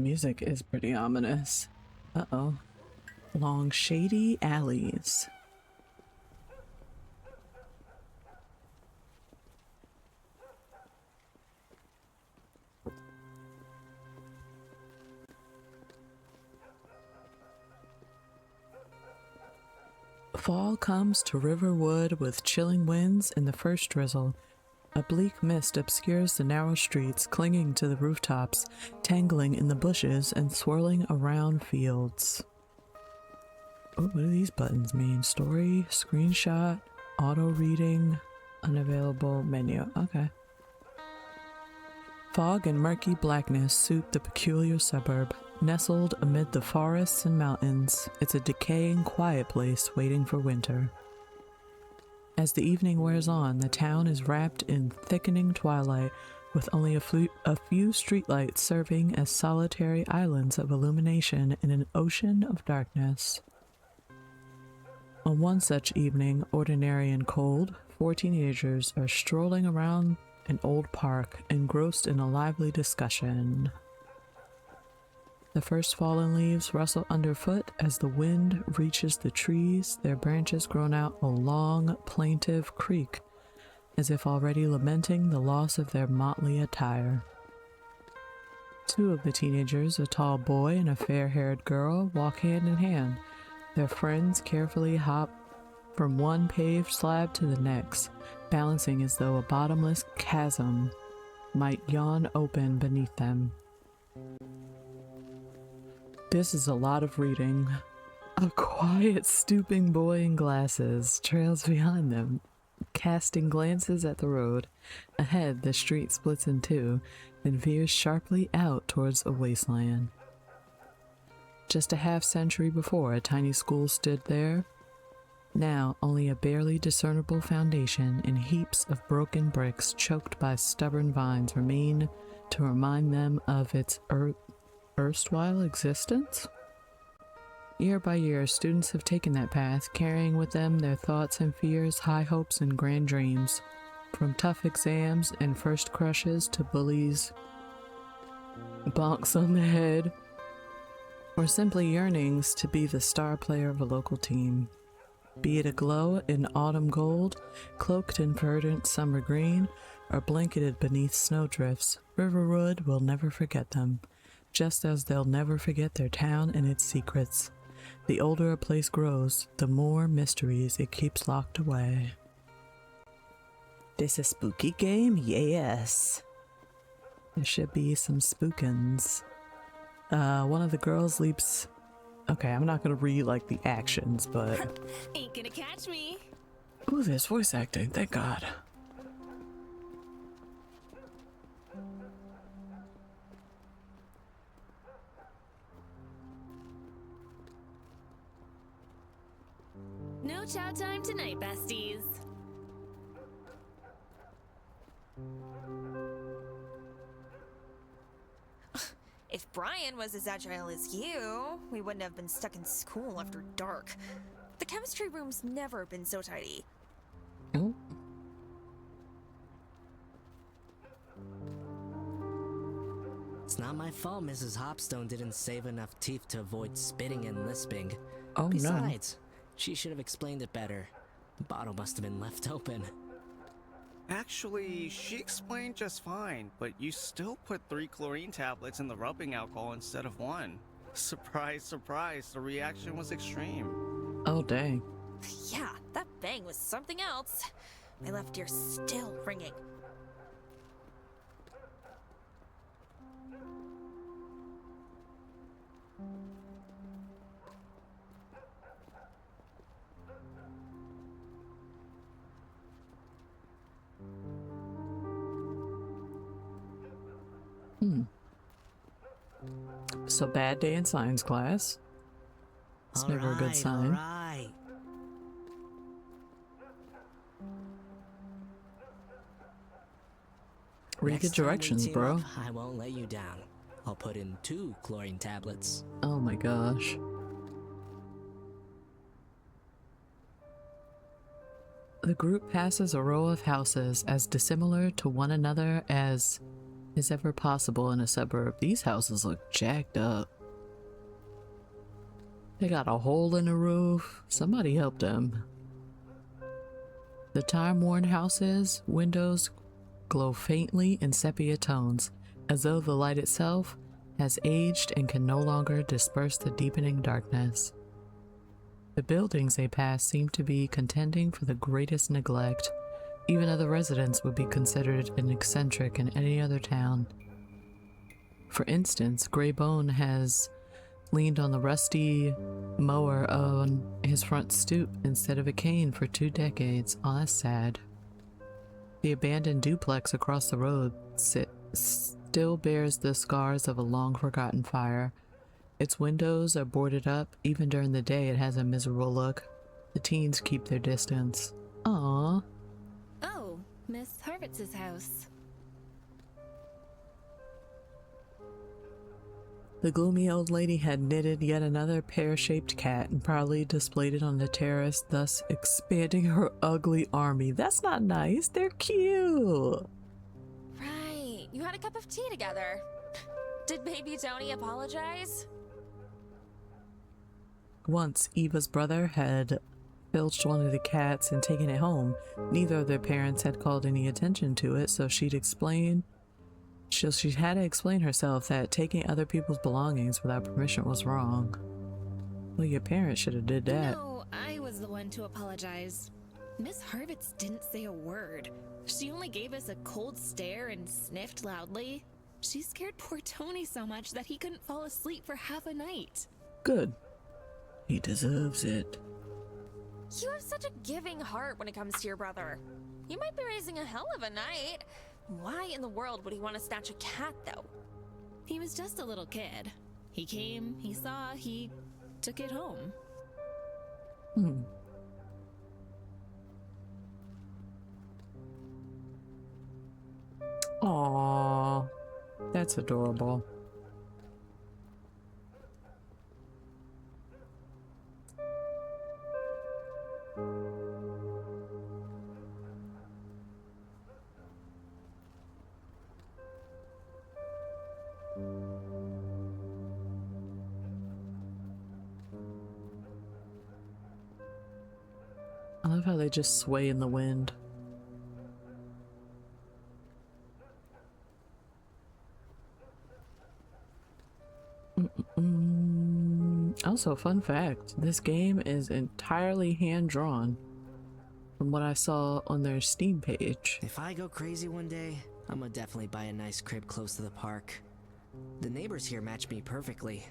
music is pretty ominous. Uh-oh. Long shady alleys. Fall comes to Riverwood with chilling winds and the first drizzle. A bleak mist obscures the narrow streets, clinging to the rooftops, tangling in the bushes, and swirling around fields. Oh, what do these buttons mean? Story, screenshot, auto reading, unavailable menu. Okay. Fog and murky blackness suit the peculiar suburb. Nestled amid the forests and mountains, it's a decaying, quiet place waiting for winter. As the evening wears on, the town is wrapped in thickening twilight, with only a few streetlights serving as solitary islands of illumination in an ocean of darkness. On one such evening, ordinary and cold, 4 teenagers are strolling around an old park, engrossed in a lively discussion. The first fallen leaves rustle underfoot as the wind reaches the trees, their branches grown out a long, plaintive creak, as if already lamenting the loss of their motley attire. 2 of the teenagers, a tall boy and a fair-haired girl, walk hand in hand. Their friends carefully hop from one paved slab to the next, balancing as though a bottomless chasm might yawn open beneath them. This is a lot of reading. A quiet, stooping boy in glasses trails behind them, casting glances at the road. Ahead, the street splits in two, then veers sharply out towards a wasteland. Just a half-century before, a tiny school stood there. Now, only a barely discernible foundation and heaps of broken bricks choked by stubborn vines remain to remind them of its erstwhile existence? Year by year, students have taken that path, carrying with them their thoughts and fears, high hopes and grand dreams. From tough exams and first crushes to bullies, bonks on the head, or simply yearnings to be the star player of a local team. Be it aglow in autumn gold, cloaked in verdant summer green, or blanketed beneath snowdrifts, Riverwood will never forget them, just as they'll never forget their town and its secrets. The older a place grows, the more mysteries it keeps locked away. This a spooky game? Yes. There should be some spookins. One of the girls leaps... Okay, I'm not gonna read, like, the actions, but... Ain't gonna catch me. Ooh, there's voice acting, thank God. No chow time tonight, besties. If Brian was as agile as you, we wouldn't have been stuck in school after dark. The chemistry room's never been so tidy. Oh. It's not my fault Mrs. Hopstone didn't save enough teeth to avoid spitting and lisping. Oh, Besides, she should have explained it better. The bottle must have been left open. Actually, she explained just fine, but you still put 3 chlorine tablets in the rubbing alcohol instead of 1. Surprise, surprise, the reaction was extreme. Oh, dang. Yeah, that bang was something else. My left ear's still ringing. So bad day in science class. It's never a good sign. Alright. Read the directions, bro. I won't let you down. I'll put in 2 chlorine tablets. Oh my gosh. The group passes a row of houses as dissimilar to one another as is ever possible in a suburb. These houses look jacked up. They got a hole in the roof. Somebody help them. The time-worn houses' windows glow faintly in sepia tones, as though the light itself has aged and can no longer disperse the deepening darkness. The buildings they pass seem to be contending for the greatest neglect. Even other residents would be considered an eccentric in any other town. For instance, Grey Bone has leaned on the rusty mower on his front stoop instead of a cane for 2 decades. Oh, that's sad. The abandoned duplex across the road still bears the scars of a long-forgotten fire. Its windows are boarded up. Even during the day, it has a miserable look. The teens keep their distance. Aww. Oh, Miss Harvitz's house. The gloomy old lady had knitted yet another pear-shaped cat and proudly displayed it on the terrace, thus expanding her ugly army. That's not nice. They're cute. Right. You had a cup of tea together. Did baby Tony apologize? Once, Eva's brother had filched one of the cats and taken it home. Neither of their parents had called any attention to it, so she had to explain herself that taking other people's belongings without permission was wrong. Well, your parents should have did that. No, I was the one to apologize. Miss Harvitz didn't say a word. She only gave us a cold stare and sniffed loudly. She scared poor Tony so much that he couldn't fall asleep for half a night. Good. He deserves it. You have such a giving heart when it comes to your brother. You might be raising a hell of a night. Why in the world would he want to snatch a cat, though? He was just a little kid. He came, he saw, he took it home. Aww. That's adorable. I love how they just sway in the wind. Also, fun fact, this game is entirely hand-drawn from what I saw on their Steam page. If I go crazy one day, I'm gonna definitely buy a nice crib close to the park. The neighbors here match me perfectly.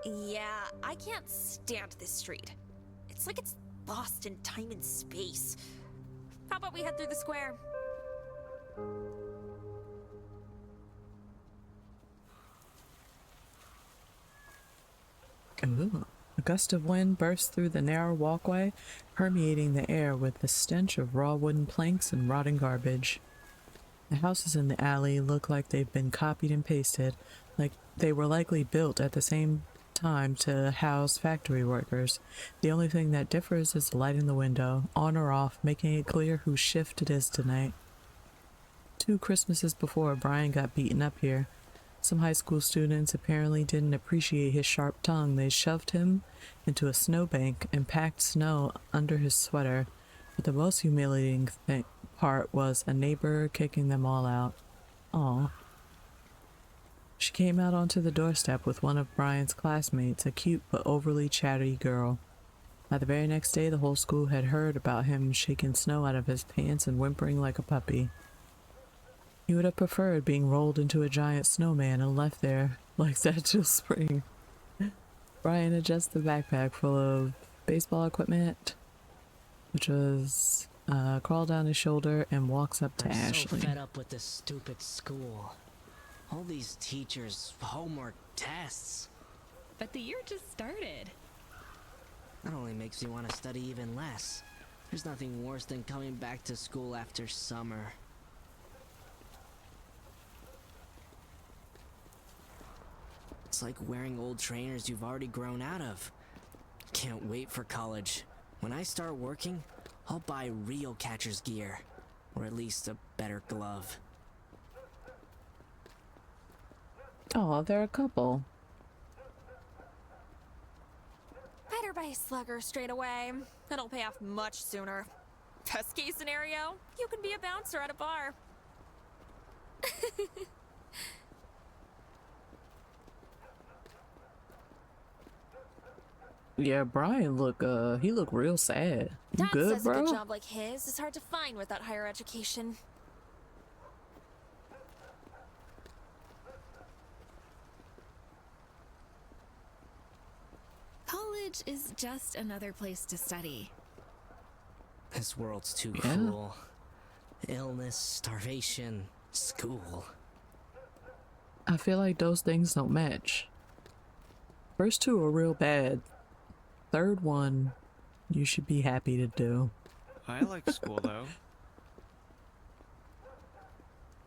Yeah, I can't stand this street. It's like it's lost in time and space. How about we head through the square? Ooh. A gust of wind burst through the narrow walkway, permeating the air with the stench of raw wooden planks and rotting garbage. The houses in the alley look like they've been copied and pasted, like they were likely built at the same time to house factory workers. The only thing that differs is the light in the window, on or off, making it clear whose shift it is tonight. 2 Christmases before, Brian got beaten up here. Some high school students apparently didn't appreciate his sharp tongue. They shoved him into a snowbank and packed snow under his sweater. But the most humiliating part was a neighbor kicking them all out. Aw. She came out onto the doorstep with one of Brian's classmates, a cute but overly chatty girl. By the very next day, the whole school had heard about him shaking snow out of his pants and whimpering like a puppy. He would have preferred being rolled into a giant snowman and left there like that till spring. Brian adjusts the backpack full of baseball equipment, which was crawled down his shoulder, and walks up to I'm Ashley. so fed up with this stupid school. All these teachers, homework, tests. But the year just started. That only makes me want to study even less. There's nothing worse than coming back to school after summer. It's like wearing old trainers you've already grown out of. Can't wait for college. When I start working, I'll buy real catcher's gear. Or at least a better glove. Oh, they're a couple. Better buy a slugger straight away. It'll pay off much sooner. Best case scenario, you can be a bouncer at a bar. Yeah, Brian he look real sad. You Dad good, says a bro? good job like his is hard to find without higher education. College is just another place to study. This world's too Yeah. cruel. Illness, starvation, school. I feel like those things don't match. First two are real bad. Third one, you should be happy to do. I like school though.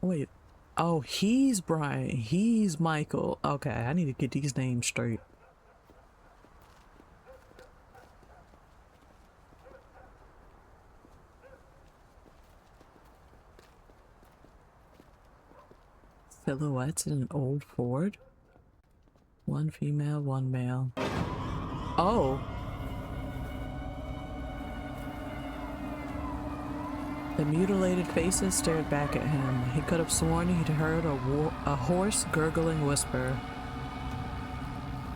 Wait. Oh, he's Brian. He's Michael. Okay, I need to get these names straight. Silhouettes in an old Ford? One female, one male. Oh! The mutilated faces stared back at him. He could have sworn he'd heard a hoarse, gurgling whisper.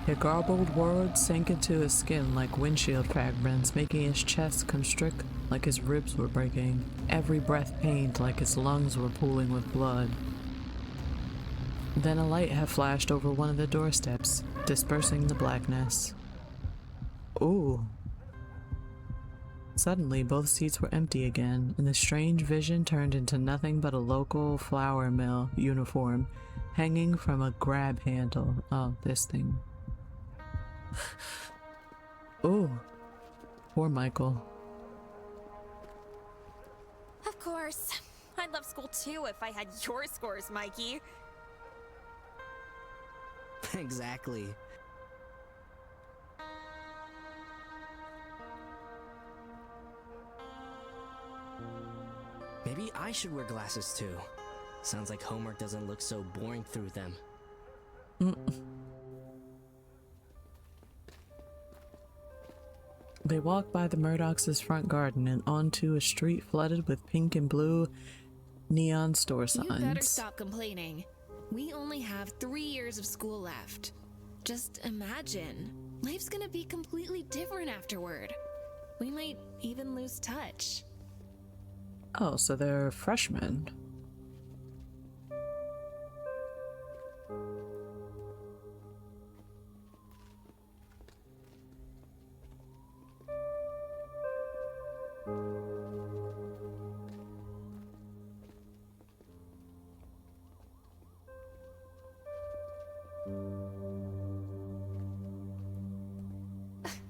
The garbled words sank into his skin like windshield fragments, making his chest constrict like his ribs were breaking. Every breath pained like his lungs were pooling with blood. Then a light had flashed over one of the doorsteps, dispersing the blackness. Ooh. Suddenly, both seats were empty again, and the strange vision turned into nothing but a local flour mill uniform hanging from a grab handle. Oh, this thing. Ooh. Poor Michael. Of course. I'd love school too if I had your scores, Mikey. Exactly. Maybe I should wear glasses too. Sounds like homework doesn't look so boring through them. They walked by the Murdochs' front garden and onto a street flooded with pink and blue neon store You better signs. stop complaining. We only have 3 years of school left. Just imagine. Life's gonna be completely different afterward. We might even lose touch. Oh, so they're freshmen.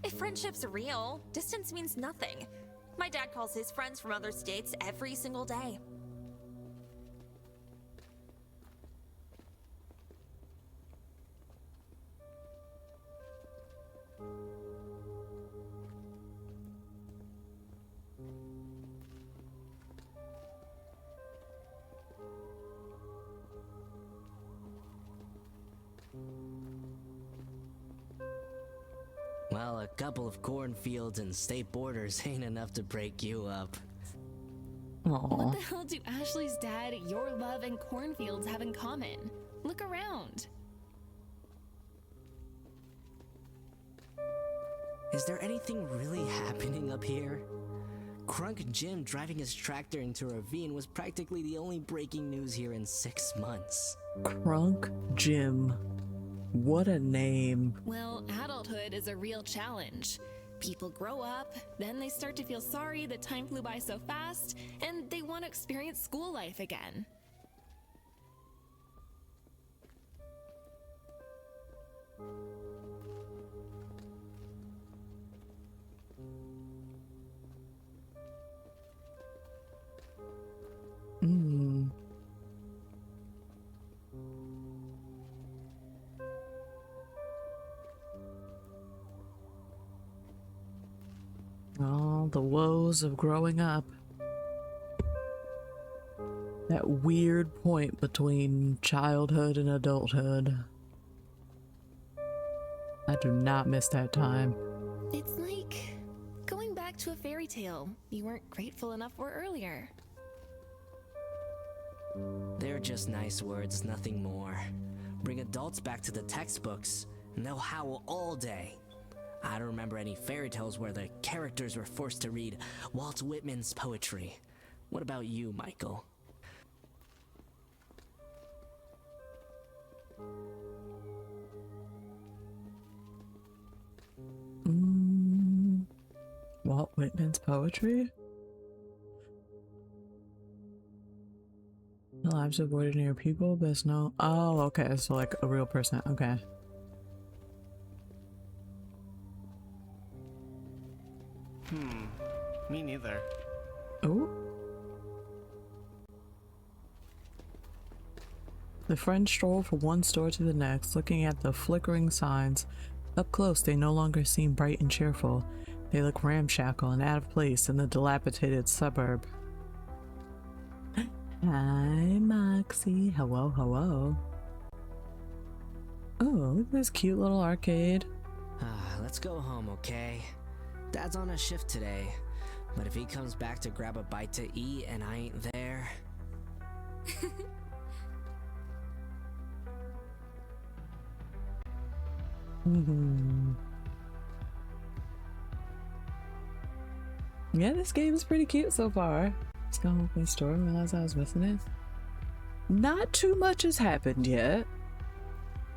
If friendship's real, distance means nothing. My dad calls his friends from other states every single day. Well, a couple of cornfields and state borders ain't enough to break you up. Aww. What the hell do Ashley's dad, your love, and cornfields have in common? Look around. Is there anything really happening up here? Crunk Jim driving his tractor into a ravine was practically the only breaking news here in 6 months. Crunk Jim. What a name. Well, adulthood is a real challenge. People grow up, then they start to feel sorry that time flew by so fast, and they want to experience school life again. Mm. All the woes of growing up. That weird point between childhood and adulthood. I do not miss that time. It's like going back to a fairy tale you weren't grateful enough for earlier. They're just nice words, nothing more. Bring adults back to the textbooks, and they'll howl all day. I don't remember any fairy tales where the characters were forced to read Walt Whitman's poetry. What about you, Michael? Walt Whitman's poetry? The lives of ordinary people best known. Oh, okay, so like a real person. Okay. Me neither. Oh. The friends stroll from one store to the next, looking at the flickering signs. Up close, they no longer seem bright and cheerful. They look ramshackle and out of place in the dilapidated suburb. Hi, Moxie. Hello, hello. Oh, look at this cute little arcade. Let's go home, okay? Dad's on a shift today, but if he comes back to grab a bite to eat and I ain't there... Yeah, this game is pretty cute so far. Let's go open the store, realize I was missing it. Not too much has happened yet.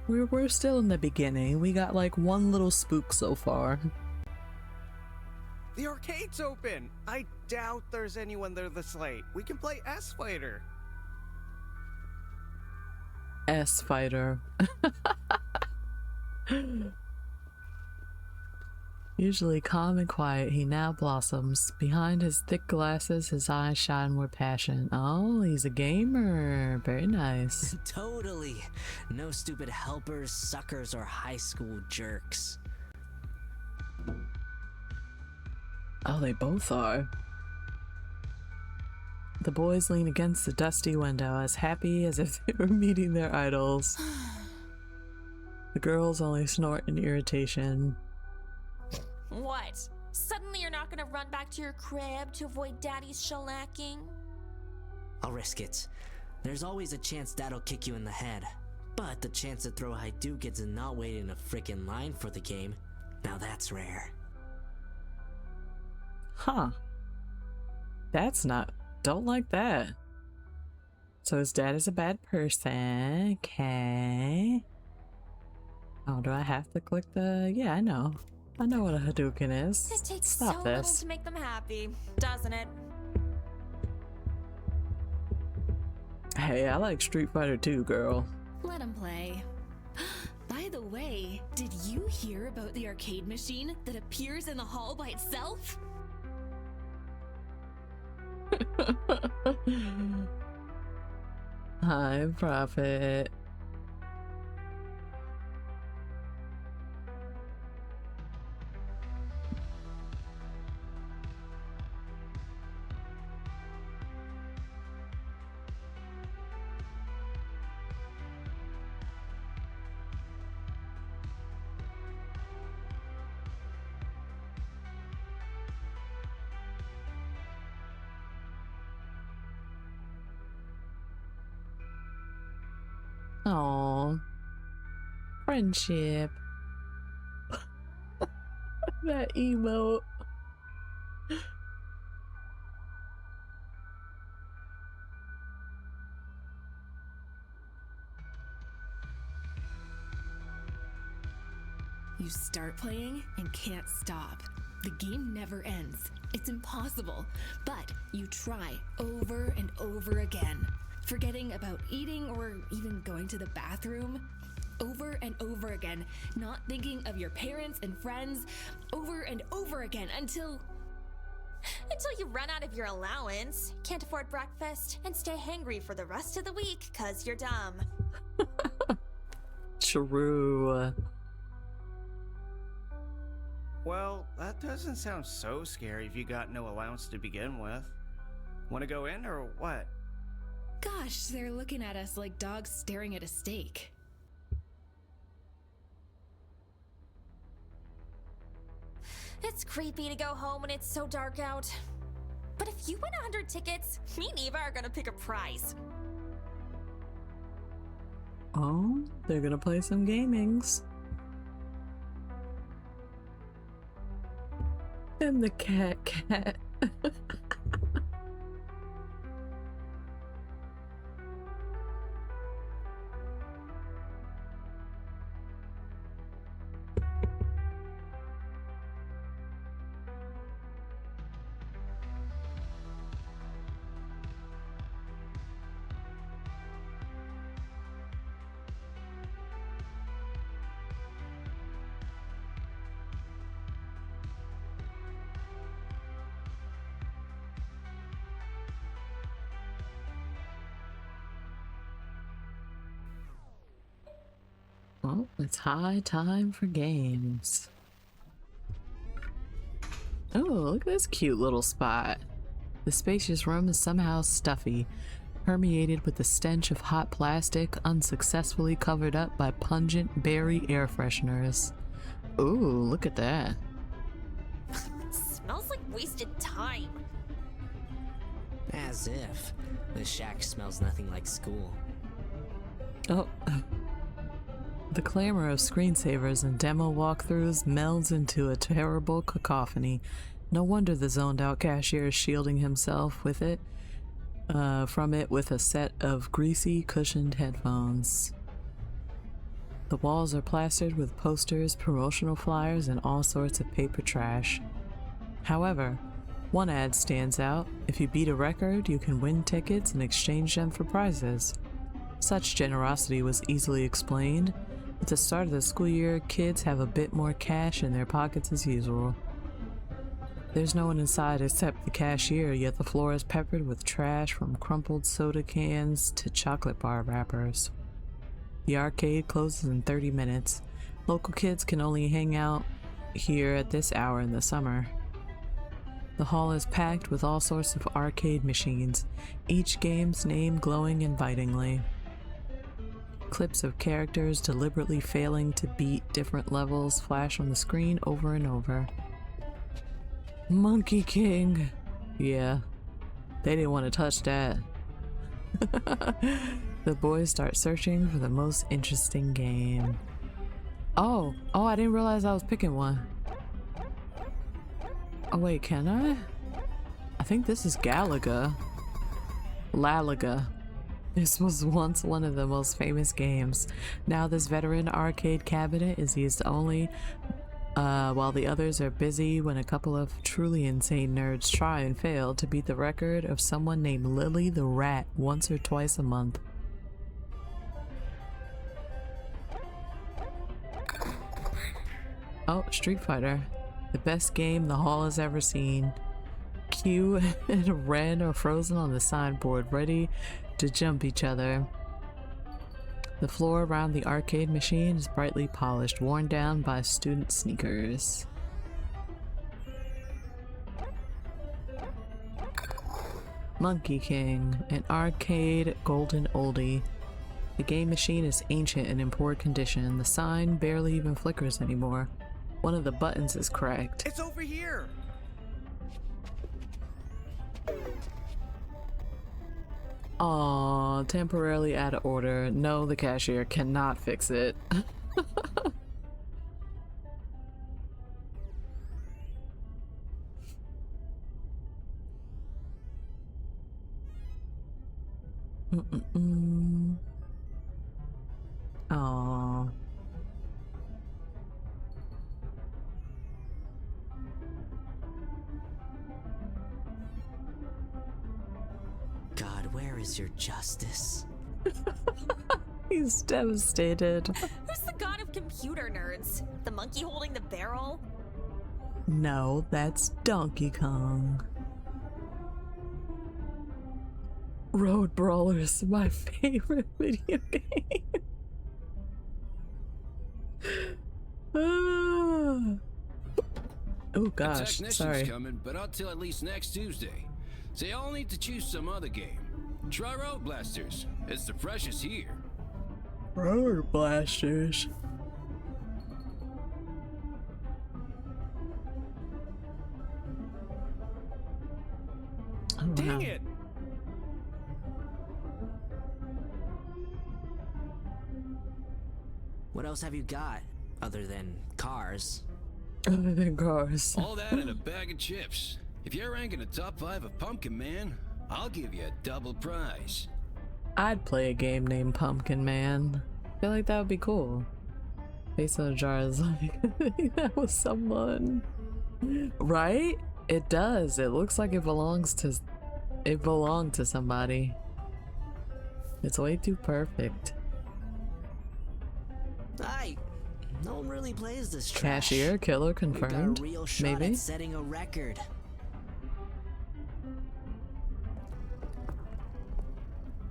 We're still in the beginning. We got like one little spook so far. The arcade's open! I doubt there's anyone there this late. We can play S-Fighter. S-Fighter. Usually calm and quiet, he now blossoms. Behind his thick glasses, his eyes shine with passion. Oh, he's a gamer. Very nice. Totally. No stupid helpers, suckers, or high school jerks. Oh, they both are. The boys lean against the dusty window, as happy as if they were meeting their idols. The girls only snort in irritation. What? Suddenly you're not gonna run back to your crib to avoid Daddy's shellacking? I'll risk it. There's always a chance Dad'll kick you in the head. But the chance to throw Hadoukens and not wait in a frickin' line for the game, now that's rare. Huh. That's not... Don't like that. So his dad is a bad person. Okay. Oh, do I have to click the... Yeah, I know. I know what a Hadouken is. It takes Stop so this. little to make them happy, doesn't it? Hey, I like Street Fighter 2, girl. Let him play. By the way, did you hear about the arcade machine that appears in the hall by itself? Hi, Prophet. Aww. Friendship. That emote. You start playing and can't stop. The game never ends. It's impossible. But you try over and over again, forgetting about eating or even going to the bathroom. Over and over again, not thinking of your parents and friends. Over and over again until you run out of your allowance, can't afford breakfast, and stay hangry for the rest of the week because you're dumb. True. Well, that doesn't sound so scary if you got no allowance to begin with. Want to go in or what? Gosh, they're looking at us like dogs staring at a steak. It's creepy to go home when it's so dark out. But if you win 100 tickets, me and Eva are gonna pick a prize. Oh, they're gonna play some gamings. And the cat. Well, it's high time for games. Oh, look at this cute little spot. The spacious room is somehow stuffy, permeated with the stench of hot plastic, unsuccessfully covered up by pungent berry air fresheners. Ooh, look at that. It smells like wasted time. As if. This shack smells nothing like school. Oh. The clamor of screensavers and demo walkthroughs melds into a terrible cacophony. No wonder the zoned out cashier is shielding himself with it, from it with a set of greasy, cushioned headphones. The walls are plastered with posters, promotional flyers, and all sorts of paper trash. However, one ad stands out. If you beat a record, you can win tickets and exchange them for prizes. Such generosity was easily explained. At the start of the school year, kids have a bit more cash in their pockets as usual. There's no one inside except the cashier, yet the floor is peppered with trash from crumpled soda cans to chocolate bar wrappers. The arcade closes in 30 minutes. Local kids can only hang out here at this hour in the summer. The hall is packed with all sorts of arcade machines, each game's name glowing invitingly. Clips of characters deliberately failing to beat different levels flash on the screen over and over. Monkey King! Yeah, they didn't want to touch that. The boys start searching for the most interesting game. Oh, I didn't realize I was picking one. Oh wait, can I? I think this is Galaga. Lalaga. This was once one of the most famous games. Now this veteran arcade cabinet is used only while the others are busy when a couple of truly insane nerds try and fail to beat the record of someone named Lily the Rat once or twice a month. Oh, Street Fighter. The best game the hall has ever seen. Q and Ren are frozen on the signboard, ready to jump each other. The floor around the arcade machine is brightly polished, worn down by student sneakers. Monkey King, an arcade golden oldie. The game machine is ancient and in poor condition. The sign barely even flickers anymore. One of the buttons is cracked. It's over here! Aww, temporarily out of order. No, the cashier cannot fix it. Aww. God, where is your justice? He's devastated. Who's the god of computer nerds? The monkey holding the barrel? No, that's Donkey Kong. Road Brawlers, my favorite video game. Oh gosh, technician's sorry. coming, but not till at least next Tuesday. So y'all need to choose some other game. Try Road Blasters. It's the freshest here. Road blasters. Oh, Dang wow. it! What else have you got other than cars? Other than cars. All that and a bag of chips. If you're ranking the top 5 of Pumpkin Man, I'll give you a double prize. I'd play a game named Pumpkin Man. I feel like that would be cool. Face on a jar is like that was someone. Right? It does. It looks like it belonged to somebody. It's way too perfect. No one really plays this trash. Cashier, killer We've confirmed. got a real shot Maybe. at setting a record.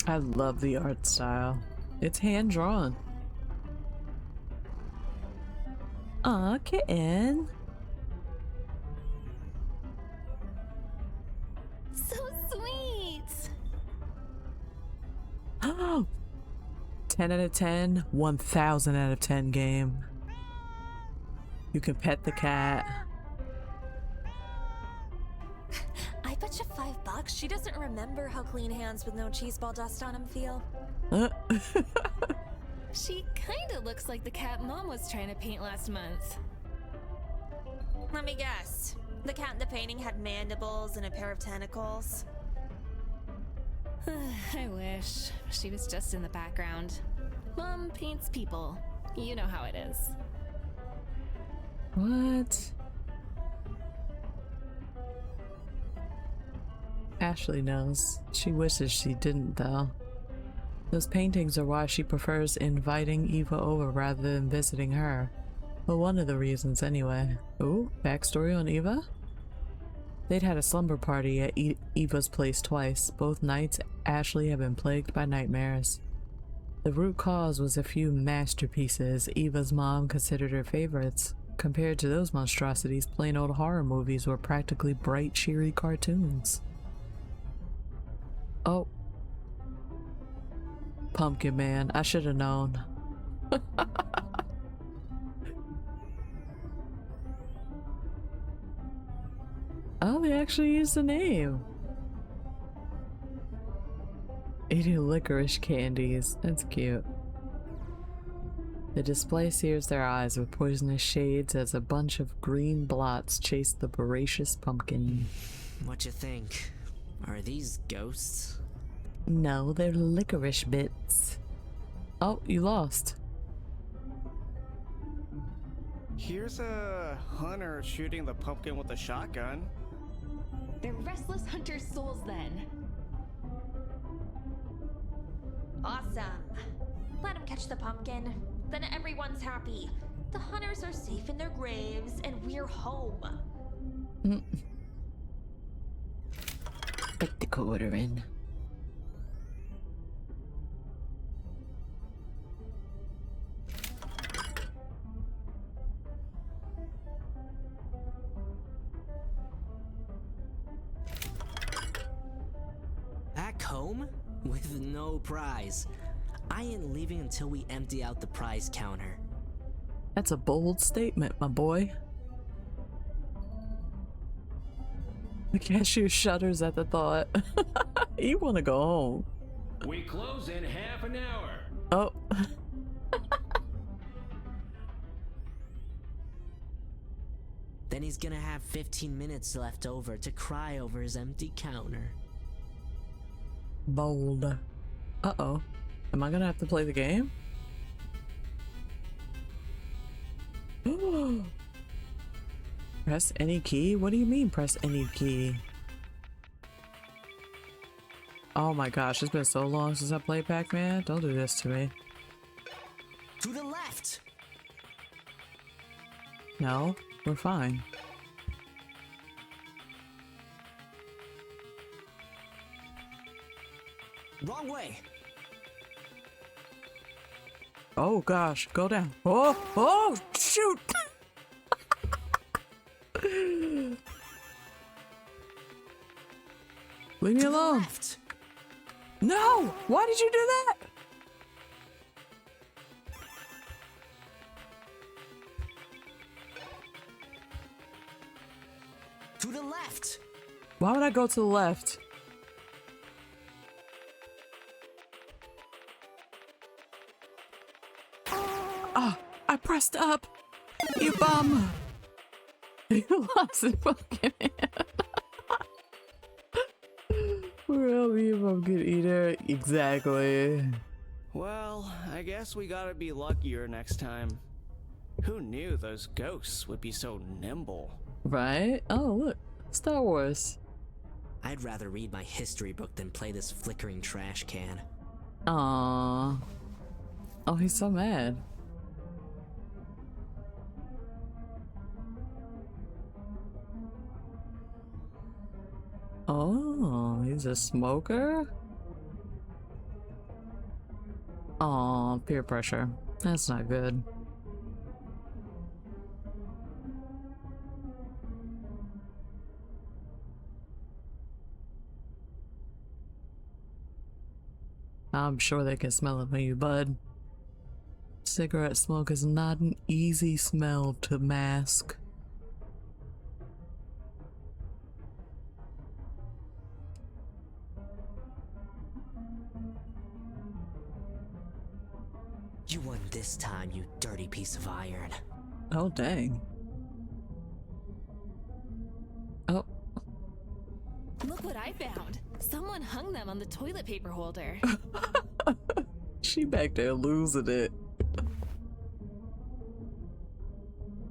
I love the art style. It's hand drawn. Aw, kitten. So sweet. Oh, 10 out of 10, 1000 out of 10 game. You can pet the cat. I bet you $5 she doesn't remember how clean hands with no cheese ball dust on them feel. She kinda looks like the cat Mom was trying to paint last month. Let me guess. The cat in the painting had mandibles and a pair of tentacles. I wish. She was just in the background. Mom paints people. You know how it is. What? Ashley knows. She wishes she didn't, though. Those paintings are why she prefers inviting Eva over rather than visiting her. Well, one of the reasons, anyway. Ooh, backstory on Eva? They'd had a slumber party at Eva's place twice. Both nights, Ashley had been plagued by nightmares. The root cause was a few masterpieces Eva's mom considered her favorites. Compared to those monstrosities, plain old horror movies were practically bright, cheery cartoons. Oh. Pumpkin Man. I should have known. Oh, they actually used the name. Eating licorice candies. That's cute. The display sears their eyes with poisonous shades as a bunch of green blots chase the voracious pumpkin. What you think? Are these ghosts? No, they're licorice bits. Oh, you lost. Here's a hunter shooting the pumpkin with a shotgun. They're restless hunter's souls then. Awesome. Let him catch the pumpkin. Then everyone's happy. The hunters are safe in their graves and we're home. Put the quarter in. Back home? With no prize. I ain't leaving until we empty out the prize counter. That's a bold statement, my boy. The cashier shudders at the thought. You want to go home. We close in half an hour. Oh. Then he's gonna have 15 minutes left over to cry over his empty counter. Bold. Uh-oh. Am I gonna have to play the game? Press any key? What do you mean press any key? Oh my gosh, it's been so long since I played Pac-Man. Don't do this to me. To the left! No, we're fine. Wrong way! Oh gosh, go down. Oh, oh, shoot! Leave me To the alone. left! No! Why did you do that? To the left! Why would I go to the left? Ah, I pressed up. You bum. You lost the pumpkin man. Well, you pumpkin eater. Exactly. Well, I guess we gotta be luckier next time. Who knew those ghosts would be so nimble? Right? Oh, look. Star Wars. I'd rather read my history book than play this flickering trash can. Aww. Oh, he's so mad. Oh, he's a smoker? Aw, peer pressure. That's not good. I'm sure they can smell it from you, bud. Cigarette smoke is not an easy smell to mask. You won this time, you dirty piece of iron. Oh, dang. Oh. Look what I found. Someone hung them on the toilet paper holder. She back there losing it.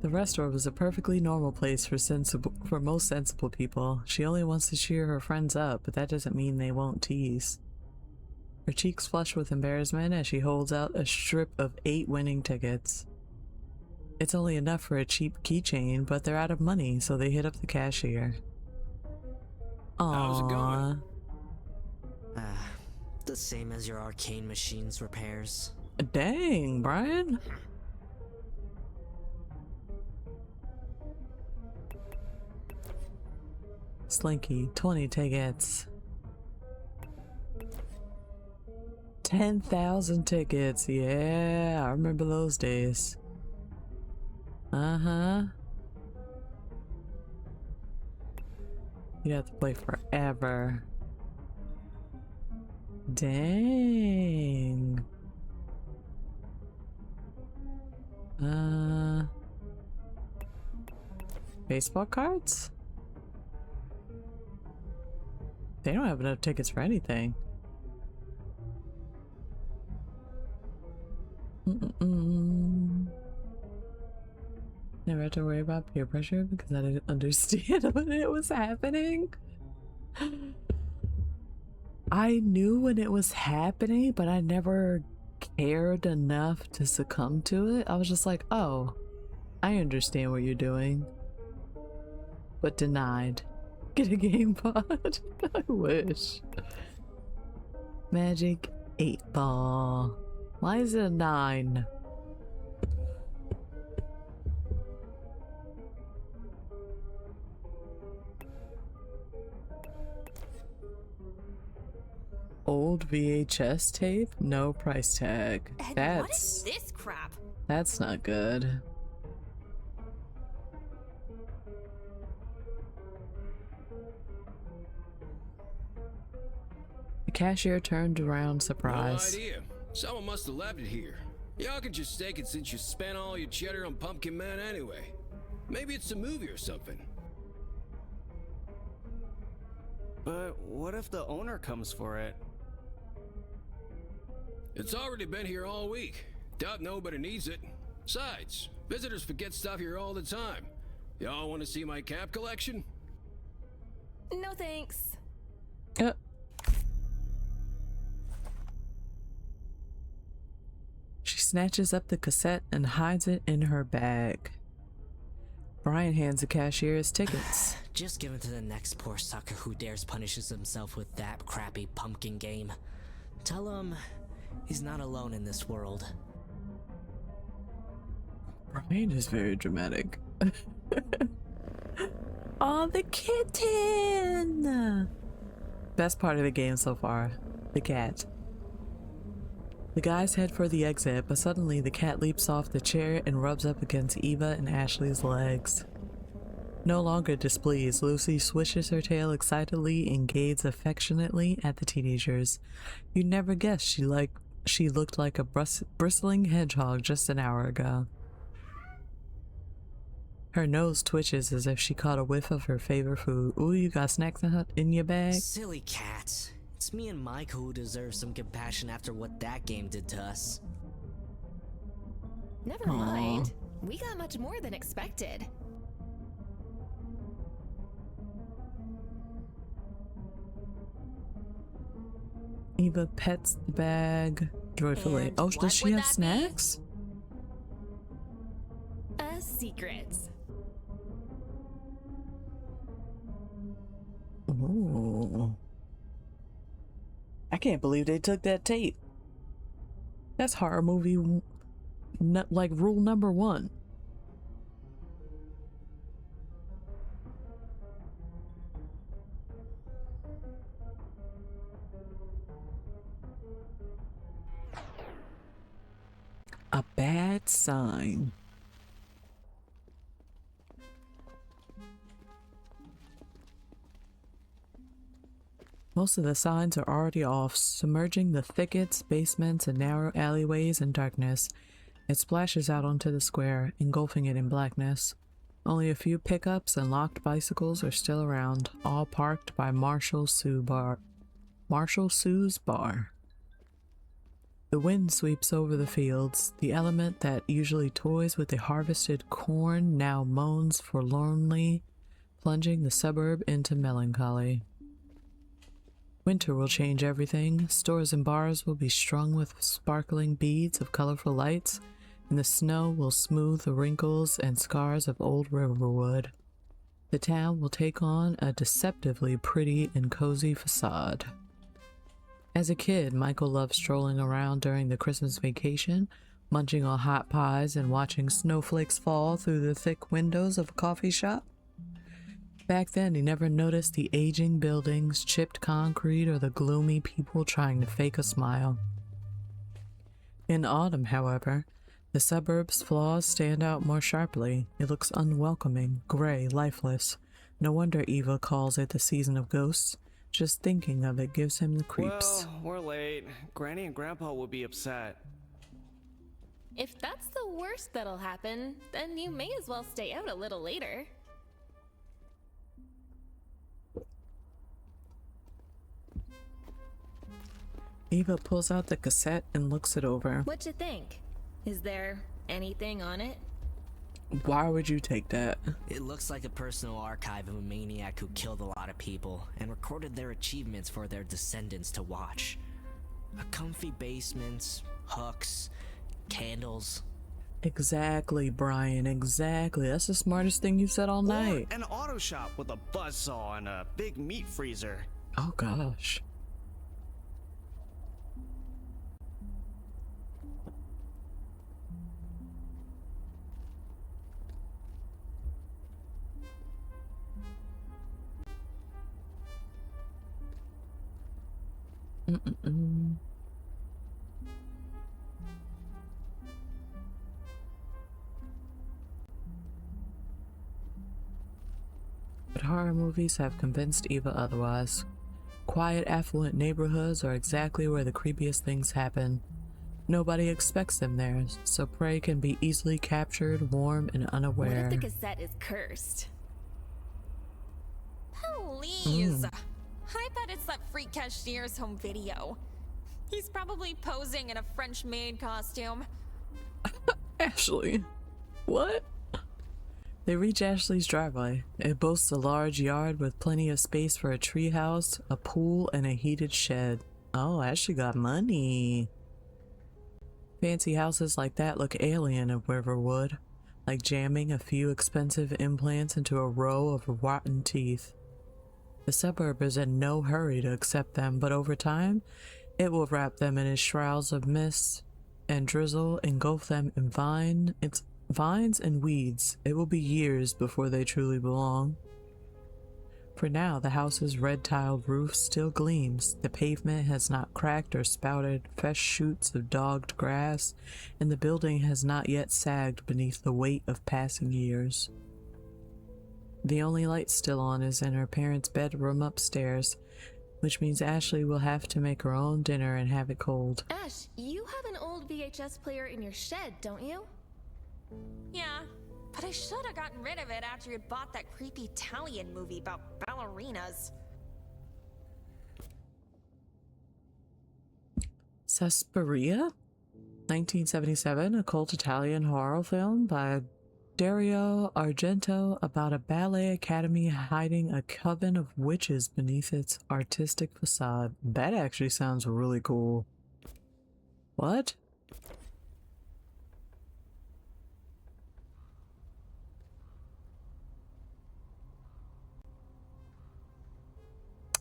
The restaurant was a perfectly normal place for most sensible people. She only wants to cheer her friends up, but that doesn't mean they won't tease. Her cheeks flush with embarrassment as she holds out a strip of 8 winning tickets. It's only enough for a cheap keychain, but they're out of money, so they hit up the cashier. Aww. How's it going? The same as your arcane machine's repairs. Dang, Brian. Slinky, 20 tickets. 10,000 tickets. Yeah, I remember those days. Uh-huh. You have to play forever. Dang. Baseball cards? They don't have enough tickets for anything. Never had to worry about peer pressure because I didn't understand when it was happening. I knew when it was happening, but I never cared enough to succumb to it. I was just like, oh, I understand what you're doing. But denied. Get a game pod. I wish. Magic 8-ball. Why is it a 9? Old VHS tape? No price tag. And what is this crap? That's not good. The cashier turned around surprised. No idea. Someone must have left it here. Y'all can just take it since you spent all your cheddar on Pumpkin Man anyway. Maybe it's a movie or something. But what if the owner comes for it? It's already been here all week. Doubt nobody needs it. Besides, visitors forget stuff here all the time. Y'all want to see my cap collection? No thanks. She snatches up the cassette and hides it in her bag. Brian hands the cashier his tickets. Just give it to the next poor sucker who dares punishes himself with that crappy pumpkin game. Tell him he's not alone in this world. Brian is very dramatic. Oh, the kitten! Best part of the game so far. The cat. The guys head for the exit, but suddenly the cat leaps off the chair and rubs up against Eva and Ashley's legs. No longer displeased, Lucy swishes her tail excitedly and gazes affectionately at the teenagers. You'd never guess she looked like a bristling hedgehog just an hour ago. Her nose twitches as if she caught a whiff of her favorite food. Ooh, you got snacks in your bag? Silly cat. It's me and Michael who deserve some compassion after what that game did to us. Never mind. We got much more than expected. Eva pets the bag joyfully. And Oh, what does she would have that be? snacks? A secret. Ooh. I can't believe they took that tape. That's horror movie, like rule number 1. A bad sign. Most of the signs are already off, submerging the thickets, basements, and narrow alleyways in darkness. It splashes out onto the square, engulfing it in blackness. Only a few pickups and locked bicycles are still around, all parked by Marshall Sue's bar. The wind sweeps over the fields. The element that usually toys with the harvested corn now moans forlornly, plunging the suburb into melancholy. Winter will change everything. Stores and bars will be strung with sparkling beads of colorful lights, and the snow will smooth the wrinkles and scars of old Riverwood. The town will take on a deceptively pretty and cozy facade. As a kid, Michael loved strolling around during the Christmas vacation, munching on hot pies and watching snowflakes fall through the thick windows of a coffee shop. Back then, he never noticed the aging buildings, chipped concrete, or the gloomy people trying to fake a smile. In autumn, however, the suburb's flaws stand out more sharply. It looks unwelcoming, gray, lifeless. No wonder Eva calls it the season of ghosts. Just thinking of it gives him the creeps. Well, we're late. Granny and Grandpa will be upset. If that's the worst that'll happen, then you may as well stay out a little later. Eva pulls out the cassette and looks it over. What'd you think? Is there anything on it? Why would you take that? It looks like a personal archive of a maniac who killed a lot of people and recorded their achievements for their descendants to watch. A comfy basement, hooks, candles. Exactly, Brian, exactly. That's the smartest thing you've said all night. Or an auto shop with a buzzsaw and a big meat freezer. Oh gosh. But horror movies have convinced Eva otherwise. Quiet, affluent neighborhoods are exactly where the creepiest things happen. Nobody expects them there, so prey can be easily captured, warm, and What unaware. if the cassette is cursed? Please. I bet it's that freak cashier's home video. He's probably posing in a French maid costume. Ashley. What? They reach Ashley's driveway. It boasts a large yard with plenty of space for a treehouse, a pool, and a heated shed. Oh, Ashley got money. Fancy houses like that look alien in Riverwood, like jamming a few expensive implants into a row of rotten teeth. The suburb is in no hurry to accept them, but over time, it will wrap them in its shrouds of mist and drizzle, engulf them in vines and weeds. It will be years before they truly belong. For now, the house's red-tiled roof still gleams, the pavement has not cracked or sprouted fresh shoots of dogged grass, and the building has not yet sagged beneath the weight of passing years. The only light still on is in her parents' bedroom upstairs, which means Ashley will have to make her own dinner and have it cold. Ash, you have an old VHS player in your shed, don't you? Yeah, but I should have gotten rid of it after you'd bought that creepy Italian movie about ballerinas. Suspiria? 1977, a cult Italian horror film by Dario Argento about a ballet academy hiding a coven of witches beneath its artistic facade. That actually sounds really cool. What?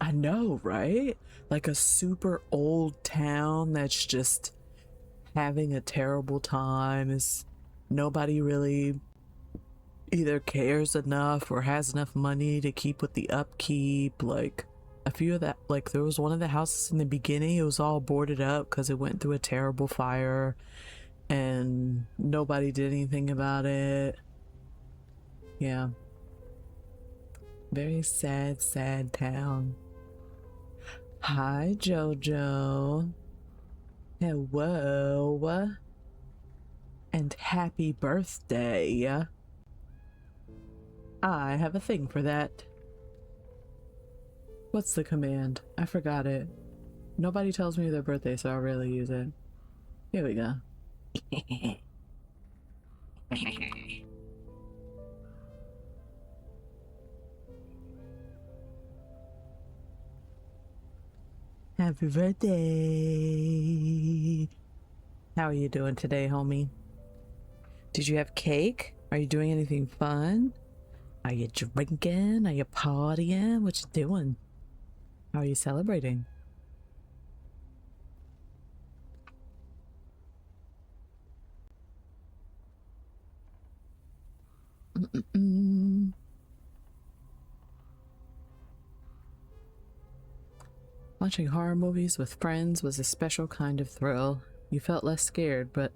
I know, right? Like a super old town that's just having a terrible time. Is nobody really either cares enough or has enough money to keep with the upkeep. Like a few of that, like there was one of the houses in the beginning, it was all boarded up because it went through a terrible fire and nobody did anything about it. Yeah, very sad, sad town. Hi, Jojo. Hello. And happy birthday. I have a thing for that. What's the command? I forgot it. Nobody tells me their birthday, so I'll really use it. Here we go. Happy birthday. How are you doing today, homie? Did you have cake? Are you doing anything fun? Are you drinking? Are you partying? What you doing? How are you celebrating? Watching horror movies with friends was a special kind of thrill. You felt less scared, but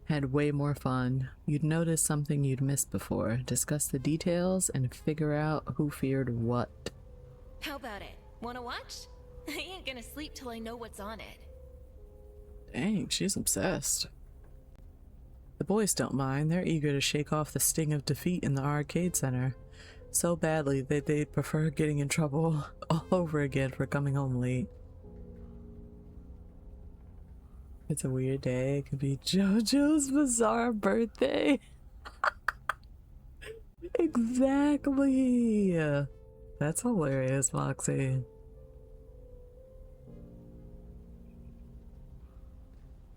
had way more fun. You'd notice something you'd missed before, discuss the details, and figure out who feared what. How about it? Wanna watch? I ain't gonna sleep till I know what's on it. Dang, she's obsessed. The boys don't mind. They're eager to shake off the sting of defeat in the arcade center so badly that they'd prefer getting in trouble all over again for coming home late. It's a weird day. It could be JoJo's bizarre birthday. Exactly. That's hilarious, Moxie.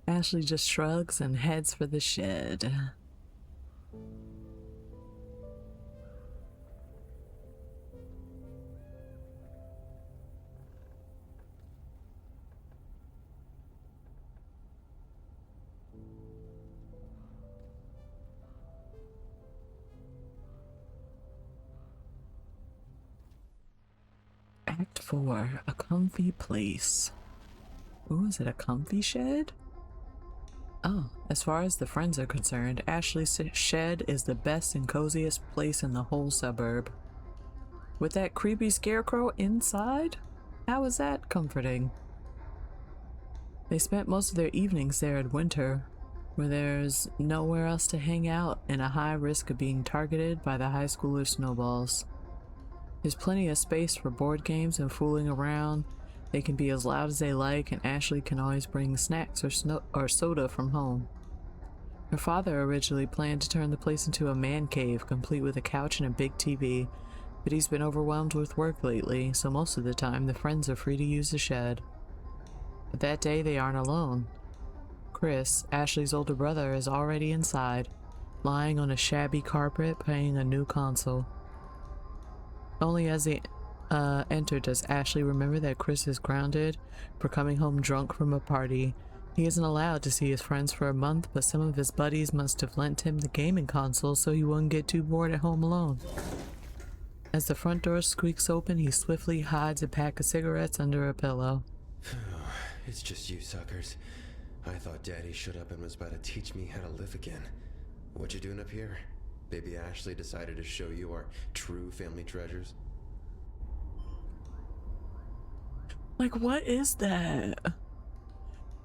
Ashley just shrugs and heads for the shed. Act 4, a comfy place. Ooh, is it a comfy shed? Oh, as far as the friends are concerned, Ashley's shed is the best and coziest place in the whole suburb. With that creepy scarecrow inside? How is that comforting? They spent most of their evenings there in winter, where there's nowhere else to hang out and a high risk of being targeted by the high schoolers' snowballs. There's plenty of space for board games and fooling around. They can be as loud as they like, and Ashley can always bring snacks or soda from home. Her father originally planned to turn the place into a man cave, complete with a couch and a big TV, but he's been overwhelmed with work lately, so most of the time the friends are free to use the shed. But that day they aren't alone. Chris, Ashley's older brother, is already inside, lying on a shabby carpet playing a new console. Only as they enter does Ashley remember that Chris is grounded for coming home drunk from a party. He isn't allowed to see his friends for a month, but some of his buddies must have lent him the gaming console so he wouldn't get too bored at home alone. As the front door squeaks open, he swiftly hides a pack of cigarettes under a pillow. It's just you suckers. I thought Daddy showed up and was about to teach me how to live again. What you doing up here? Baby Ashley decided to show you our true family treasures? Like, what is that?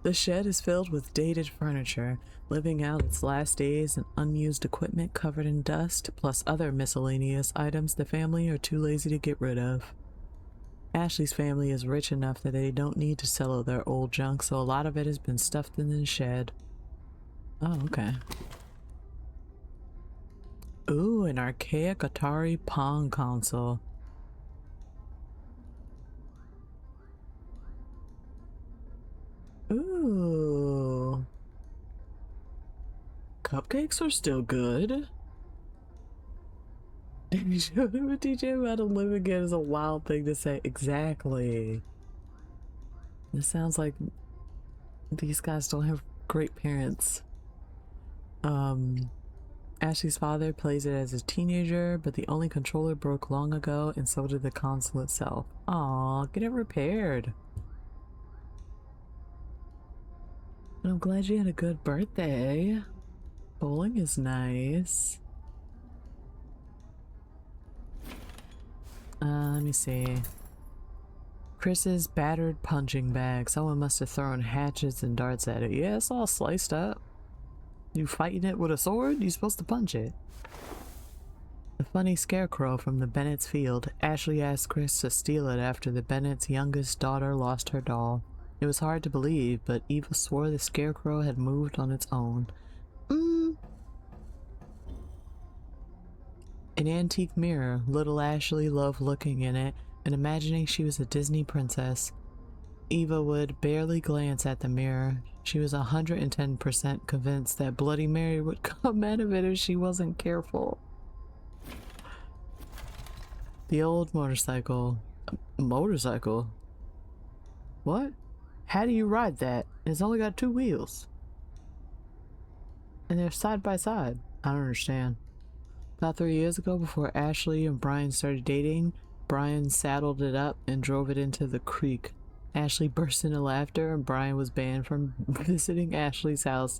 The shed is filled with dated furniture, living out its last days and unused equipment covered in dust, plus other miscellaneous items the family are too lazy to get rid of. Ashley's family is rich enough that they don't need to sell all their old junk, so a lot of it has been stuffed in the shed. Oh, okay. Ooh, an archaic Atari Pong console. Ooh. Cupcakes are still good. You showed him a teach him how to live again is a wild thing to say. Exactly. This sounds like these guys don't have great parents. Ashley's father plays it as a teenager, but the only controller broke long ago, and so did the console itself. Aw, get it repaired. But I'm glad you had a good birthday. Bowling is nice. Let me see. Chris's battered punching bag. Someone must have thrown hatchets and darts at it. Yeah, it's all sliced up. You fighting it with a sword? You're supposed to punch it. The funny scarecrow from the Bennett's field. Ashley asked Chris to steal it after the Bennett's youngest daughter lost her doll. It was hard to believe, but Eva swore the scarecrow had moved on its own. An antique mirror. Little Ashley loved looking in it and imagining she was a Disney princess. Eva would barely glance at the mirror. She was 110% convinced that Bloody Mary would come out of it if she wasn't careful. The old motorcycle. Motorcycle? What? How do you ride that? It's only got 2 wheels. And they're side by side. I don't understand. About 3 years ago, before Ashley and Brian started dating, Brian saddled it up and drove it into the creek. Ashley burst into laughter and Brian was banned from visiting Ashley's house.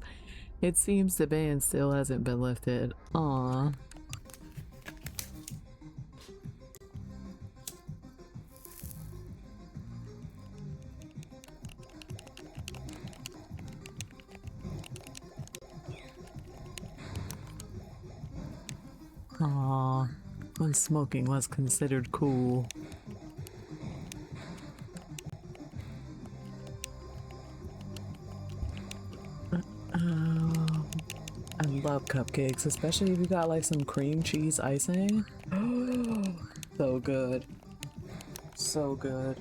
It seems the ban still hasn't been lifted. Aww. Aww, when smoking was considered cool. I love cupcakes, especially if you got like some cream cheese icing. So good. So good.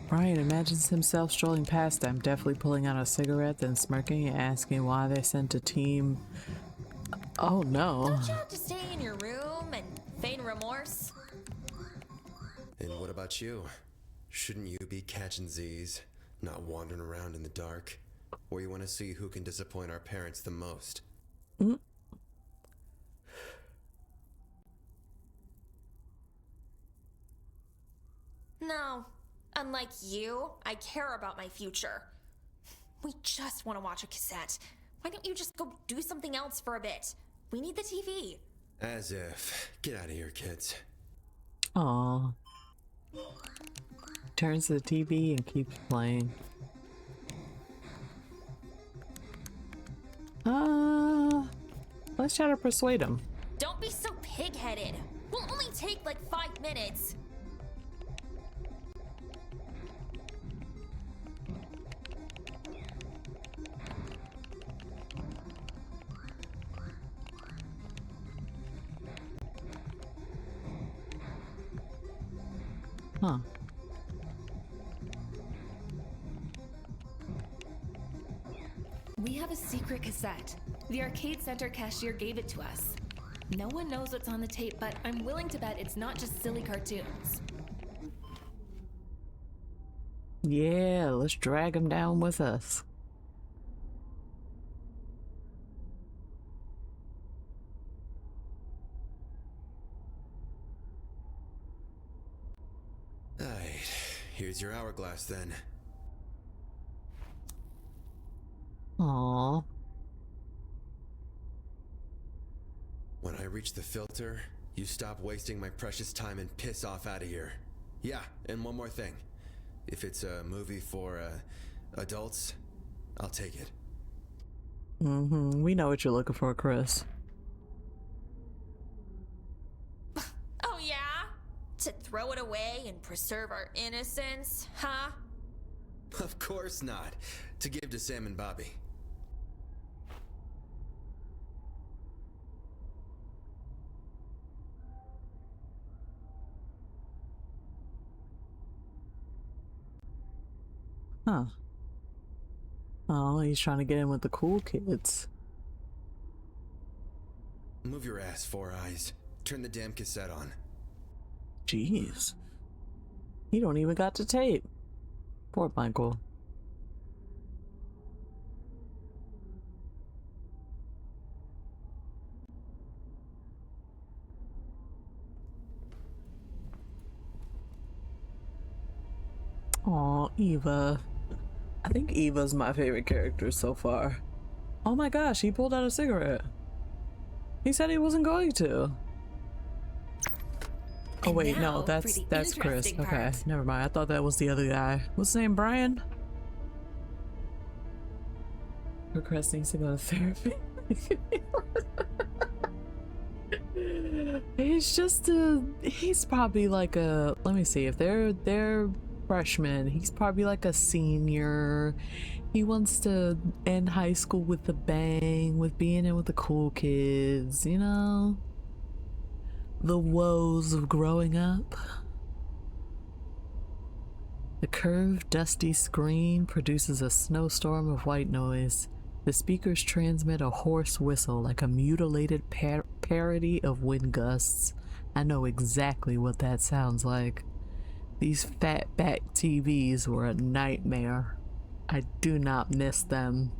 Brian imagines himself strolling past them, deftly pulling out a cigarette, then smirking and asking why they sent a team. Oh no. Don't you have to stay in your room and feign remorse? And what about you? Shouldn't you be catching Z's, not wandering around in the dark? Or you want to see who can disappoint our parents the most? No. Unlike you, I care about my future. We just want to watch a cassette. Why don't you just go do something else for a bit? We need the TV. As if. Get out of here, kids. Aw. Turns to the TV and keeps playing. Let's try to persuade him. Don't be so pig-headed. We'll only take like 5 minutes. Huh. We have a secret cassette. The arcade center cashier gave it to us. No one knows what's on the tape, but I'm willing to bet it's not just silly cartoons. Yeah, let's drag him down with us. Alright, here's your hourglass then. Aww. When I reach the filter, you stop wasting my precious time and piss off out of here. Yeah, and one more thing. If it's a movie for, adults, I'll take it. We know what you're looking for, Chris. Oh, yeah? To throw it away and preserve our innocence, huh? Of course not. To give to Sam and Bobby. Huh. Oh, he's trying to get in with the cool kids. Move your ass, Four Eyes. Turn the damn cassette on. Jeez. He don't even got to tape. Poor Michael. Aw, Eva. I think Eva's my favorite character so far. Oh my gosh, he pulled out a cigarette. He said he wasn't going to. Oh And wait, now no, for that's the Chris. interesting Okay, part. never mind. I thought that was the other guy. What's his name? Brian? Chris needs to go to therapy. He's probably like a, let me see, if they're freshmen, he's probably like a senior. He wants to end high school with a bang, with being in with the cool kids, you know? The woes of growing up. The curved, dusty screen produces a snowstorm of white noise. The speakers transmit a hoarse whistle like a mutilated parody of wind gusts. I know exactly what that sounds like. These fatback TVs were a nightmare. I do not miss them.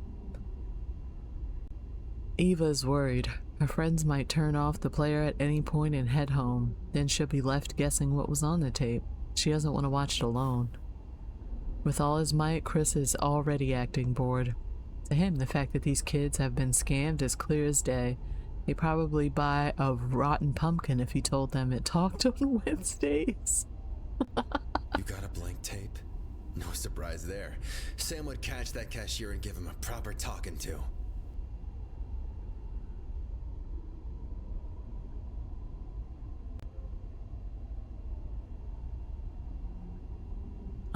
Eva's worried. Her friends might turn off the player at any point and head home. Then she'll be left guessing what was on the tape. She doesn't want to watch it alone. With all his might, Chris is already acting bored. To him, the fact that these kids have been scammed is clear as day. They'd probably buy a rotten pumpkin if he told them it talked on Wednesdays. You got a blank tape? No surprise there. Sam would catch that cashier and give him a proper talking to.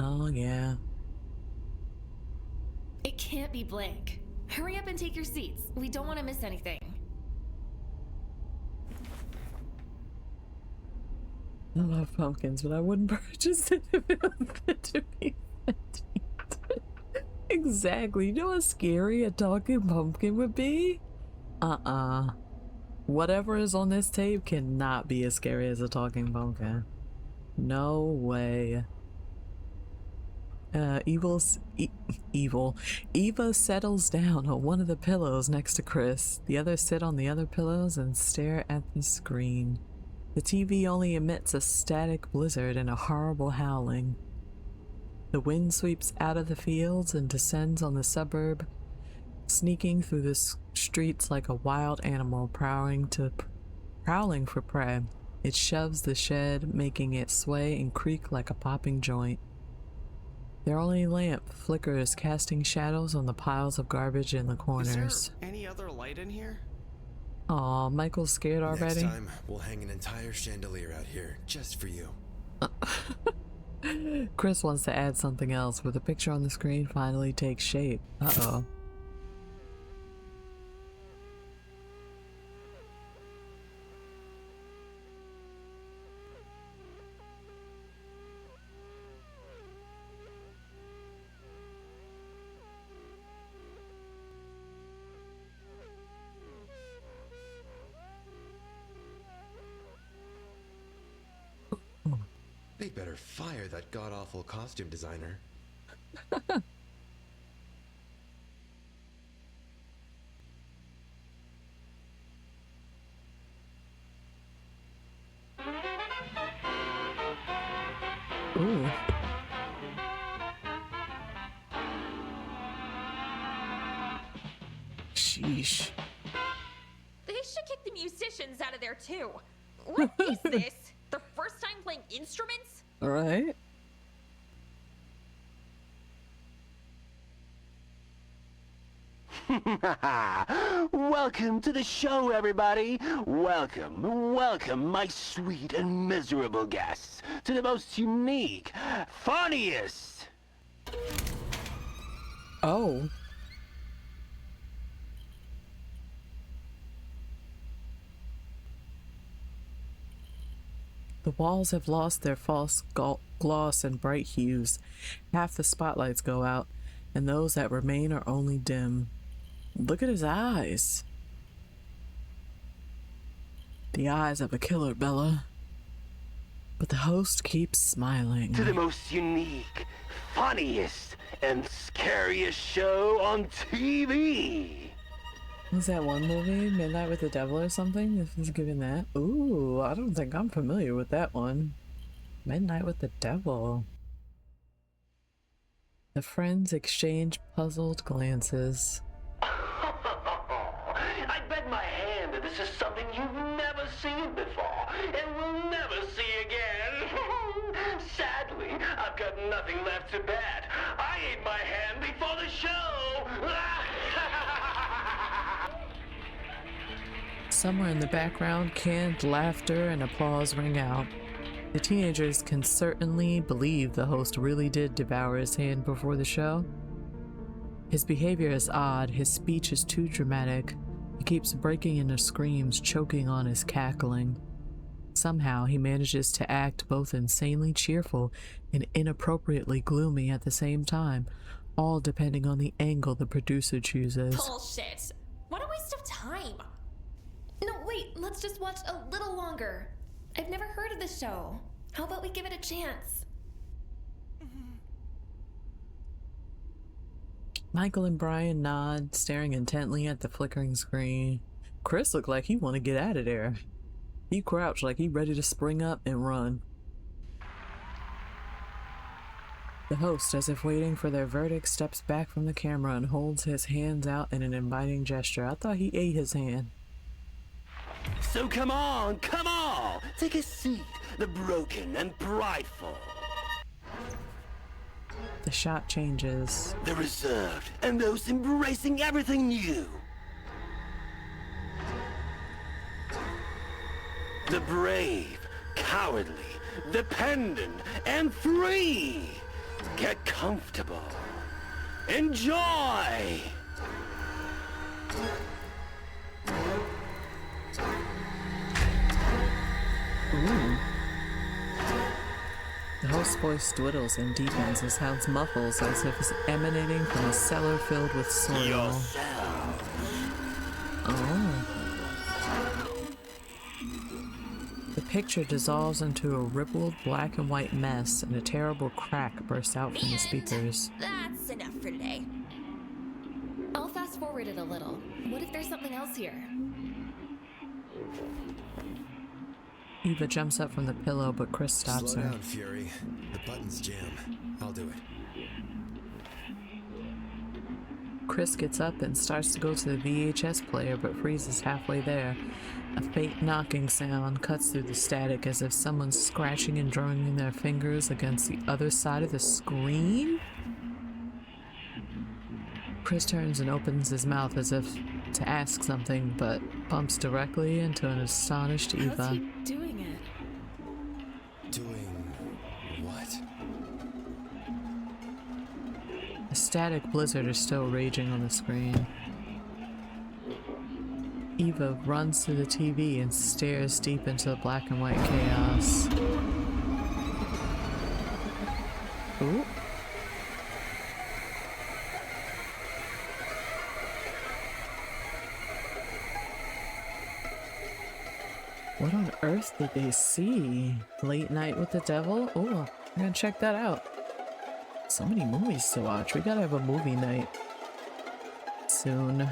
Oh, yeah. It can't be blank. Hurry up and take your seats. We don't want to miss anything. I love pumpkins, but I wouldn't purchase it if it was meant to be sentient. Exactly. You know how scary a talking pumpkin would be? Whatever is on this tape cannot be as scary as a talking pumpkin. No way. Eva settles down on one of the pillows next to Chris. The others sit on the other pillows and stare at the screen. The TV only emits a static blizzard and a horrible howling. The wind sweeps out of the fields and descends on the suburb, sneaking through the streets like a wild animal prowling for prey. It shoves the shed, making it sway and creak like a popping joint. Their only lamp flickers, casting shadows on the piles of garbage in the corners. Is there any other light in here? Aw, Michael's scared already. Next time, we'll hang an entire chandelier out here, just for you. Chris wants to add something else, but the picture on the screen finally takes shape. Uh-oh. better fire that god-awful costume designer. Ooh. Sheesh. They should kick the musicians out of there too. What is this? Their first time playing instruments? All right. Welcome to the show, everybody. Welcome, my sweet and miserable guests, to the most unique, funniest. Oh. The walls have lost their false gloss and bright hues. Half the spotlights go out, and those that remain are only dim. Look at his eyes. The eyes of a killer, Bella. But the host keeps smiling. To the most unique, funniest, and scariest show on TV. Was that one movie, Midnight with the Devil or something? If he's giving that. Ooh, I don't think I'm familiar with that one. Midnight with the Devil. The friends exchange puzzled glances. I bet my hand that this is something you've never seen before, and will never see again. Sadly, I've got nothing left to bet. I ate my hand before the show. Somewhere in the background, canned laughter and applause ring out. The teenagers can certainly believe the host really did devour his hand before the show. His behavior is odd, his speech is too dramatic. He keeps breaking into screams, choking on his cackling. Somehow he manages to act both insanely cheerful and inappropriately gloomy at the same time, all depending on the angle the producer chooses. Bullshit. What a waste of time. No, wait, let's just watch a little longer. I've never heard of the show. How about we give it a chance? Michael and Brian nod, staring intently at the flickering screen. Chris looked like he wanted to get out of there. He crouched like he ready to spring up and run. The host, as if waiting for their verdict, steps back from the camera and holds his hands out in an inviting gesture. I thought he ate his hand. So come on, take a seat, the broken and prideful. The shot changes. The reserved and those embracing everything new. The brave, cowardly, dependent, and free. Get comfortable. Enjoy! Ooh. The host's voice dwindles and deepens and sounds muffles as if it's emanating from a cellar filled with soil. Yourself. Oh. The picture dissolves into a rippled black and white mess, and a terrible crack bursts out from the speakers. That's enough for today. I'll fast forward it a little. What if there's something else here? Eva jumps up from the pillow, but Chris stops Slow her. down, Fury. The buttons jam. I'll do it. Chris gets up and starts to go to the VHS player, but freezes halfway there. A faint knocking sound cuts through the static as if someone's scratching and drumming their fingers against the other side of the screen. Chris turns and opens his mouth as if to ask something, but bumps directly into an astonished Eva. How's he doing it? Doing what? A static blizzard is still raging on the screen. Eva runs to the TV and stares deep into the black and white chaos. Ooh. What on earth did they see? Late Night with the Devil? Oh, I'm gonna check that out. So many movies to watch. We gotta have a movie night soon.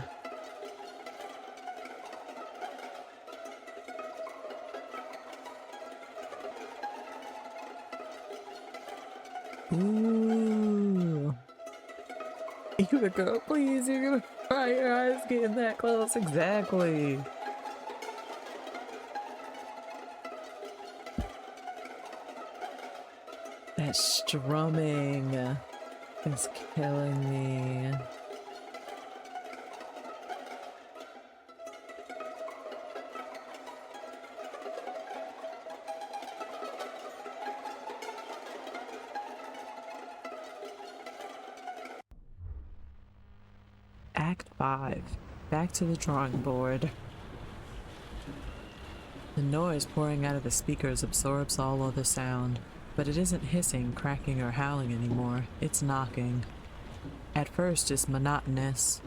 Ooh. Eva, girl, please, you're gonna cry your eyes getting that close. Exactly. That strumming is killing me. Act 5. Back to the drawing board. The noise pouring out of the speakers absorbs all other sound. But it isn't hissing, cracking, or howling anymore. It's knocking. At first, it's monotonous,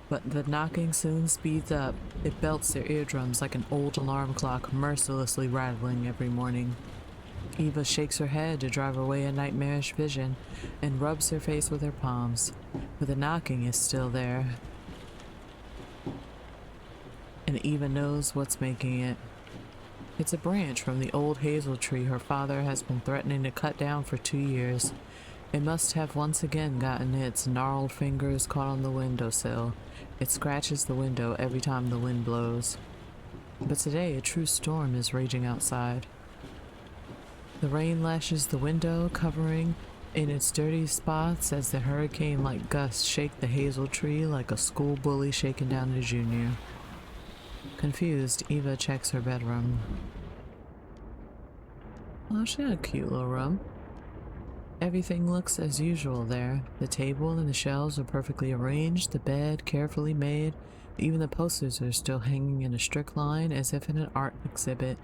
but the knocking soon speeds up. It belts their eardrums like an old alarm clock, mercilessly rattling every morning. Eva shakes her head to drive away a nightmarish vision and rubs her face with her palms, but the knocking is still there. And Eva knows what's making it. It's a branch from the old hazel tree her father has been threatening to cut down for 2 years. It must have once again gotten its gnarled fingers caught on the windowsill. It scratches the window every time the wind blows. But today a true storm is raging outside. The rain lashes the window, covering in its dirty spots as the hurricane-like gusts shake the hazel tree like a school bully shaking down a junior. Confused, Eva checks her bedroom. Oh, she had a cute little room. Everything looks as usual there. The table and the shelves are perfectly arranged, the bed carefully made. Even the posters are still hanging in a strict line as if in an art exhibit.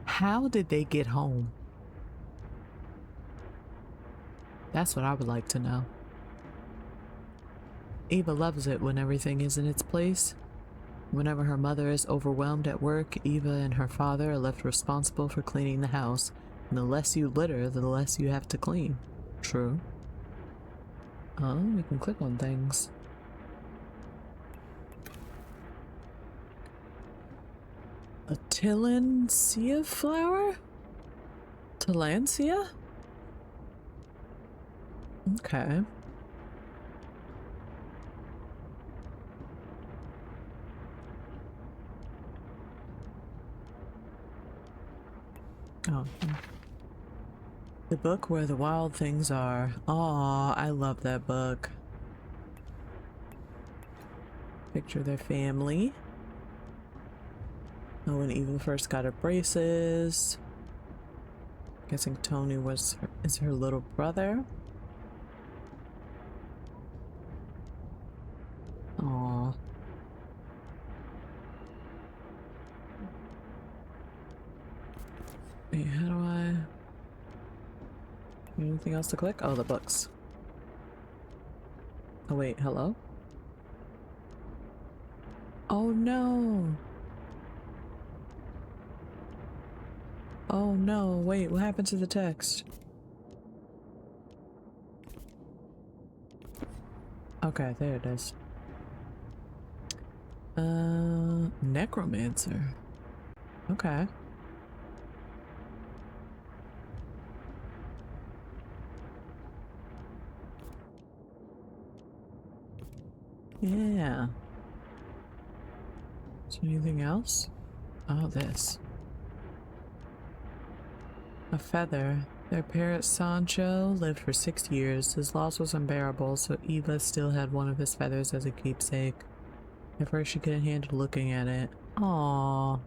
How did they get home? That's what I would like to know. Eva loves it when everything is in its place. Whenever her mother is overwhelmed at work, Eva and her father are left responsible for cleaning the house. And the less you litter, the less you have to clean. True. Oh, we can click on things. A Tillandsia flower? Tillandsia? Okay. Oh. The book where the wild things are. Aw, I love that book. Picture their family. Oh, when Eva first got her braces. Guessing Tony is her little brother. Aw. Wait, how do I... Anything else to click? Oh, the books. Oh wait, hello? Oh no! Oh no, wait, what happened to the text? Okay, there it is. Necromancer. Okay. Yeah. Is there anything else? Oh, this. A feather. Their parrot Sancho lived for 6 years. His loss was unbearable, so Eva still had one of his feathers as a keepsake. At first she couldn't handle looking at it. Aww.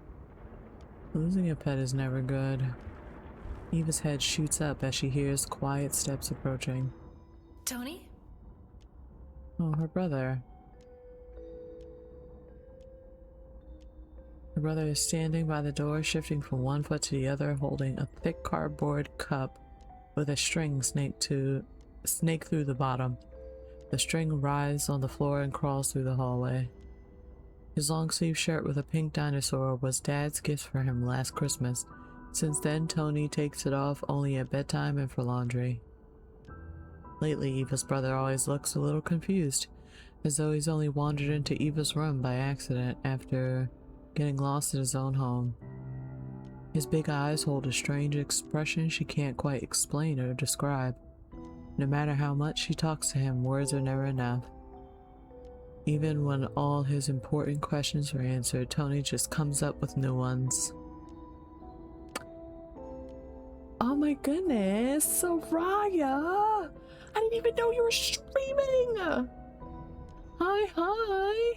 Losing a pet is never good. Eva's head shoots up as she hears quiet steps approaching. Tony? Oh, her brother. Her brother is standing by the door, shifting from one foot to the other, holding a thick cardboard cup with a string snake through the bottom. The string writhes on the floor and crawls through the hallway. His long-sleeve shirt with a pink dinosaur was Dad's gift for him last Christmas. Since then, Tony takes it off only at bedtime and for laundry. Lately, Eva's brother always looks a little confused, as though he's only wandered into Eva's room by accident after getting lost in his own home. His big eyes hold a strange expression she can't quite explain or describe. No matter how much she talks to him, words are never enough. Even when all his important questions are answered, Tony just comes up with new ones. Oh my goodness, Soraya! I didn't even know you were streaming! Hi!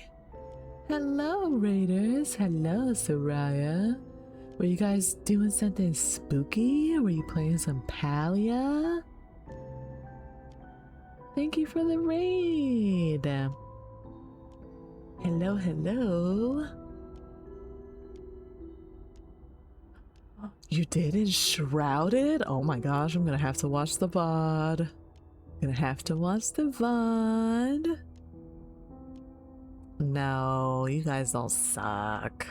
Hello, Raiders. Hello, Soraya. Were you guys doing something spooky? Were you playing some Palia? Thank you for the raid. Hello. You did Enshrouded? Oh my gosh, I'm gonna have to watch the VOD. No, you guys all suck.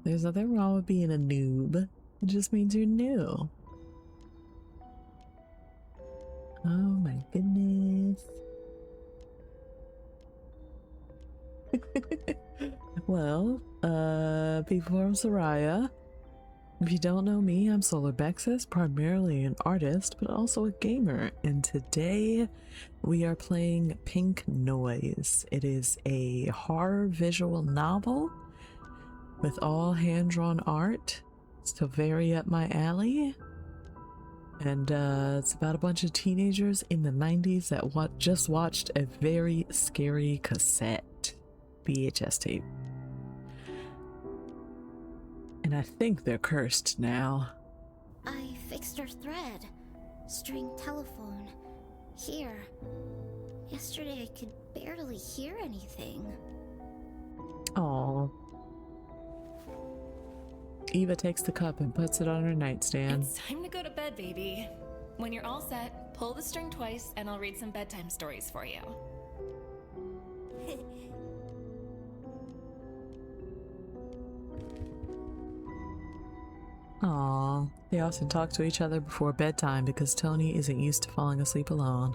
There's nothing wrong with being a noob. It just means you're new. Oh my goodness. Well, people from Soraya. If you don't know me, I'm SolarBexus, primarily an artist, but also a gamer. And today we are playing Pink Noise. It is a horror visual novel with all hand-drawn art. It's so very up my alley. And it's about a bunch of teenagers in the 90s that just watched a very scary cassette VHS tape. And I think they're cursed now. I fixed her thread. String telephone. Here. Yesterday I could barely hear anything. Aww. Eva takes the cup and puts it on her nightstand. It's time to go to bed, baby. When you're all set, pull the string twice and I'll read some bedtime stories for you. Aww. They often talk to each other before bedtime because Tony isn't used to falling asleep alone.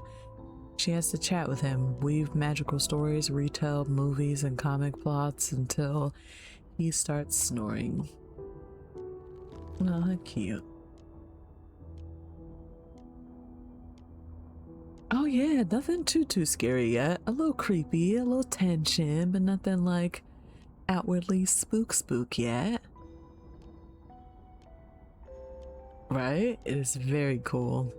She has to chat with him, weave magical stories, retell movies and comic plots until he starts snoring. Oh, cute. Oh yeah, nothing too scary yet. A little creepy, a little tension, but nothing like outwardly spook yet. Right? It is very cool.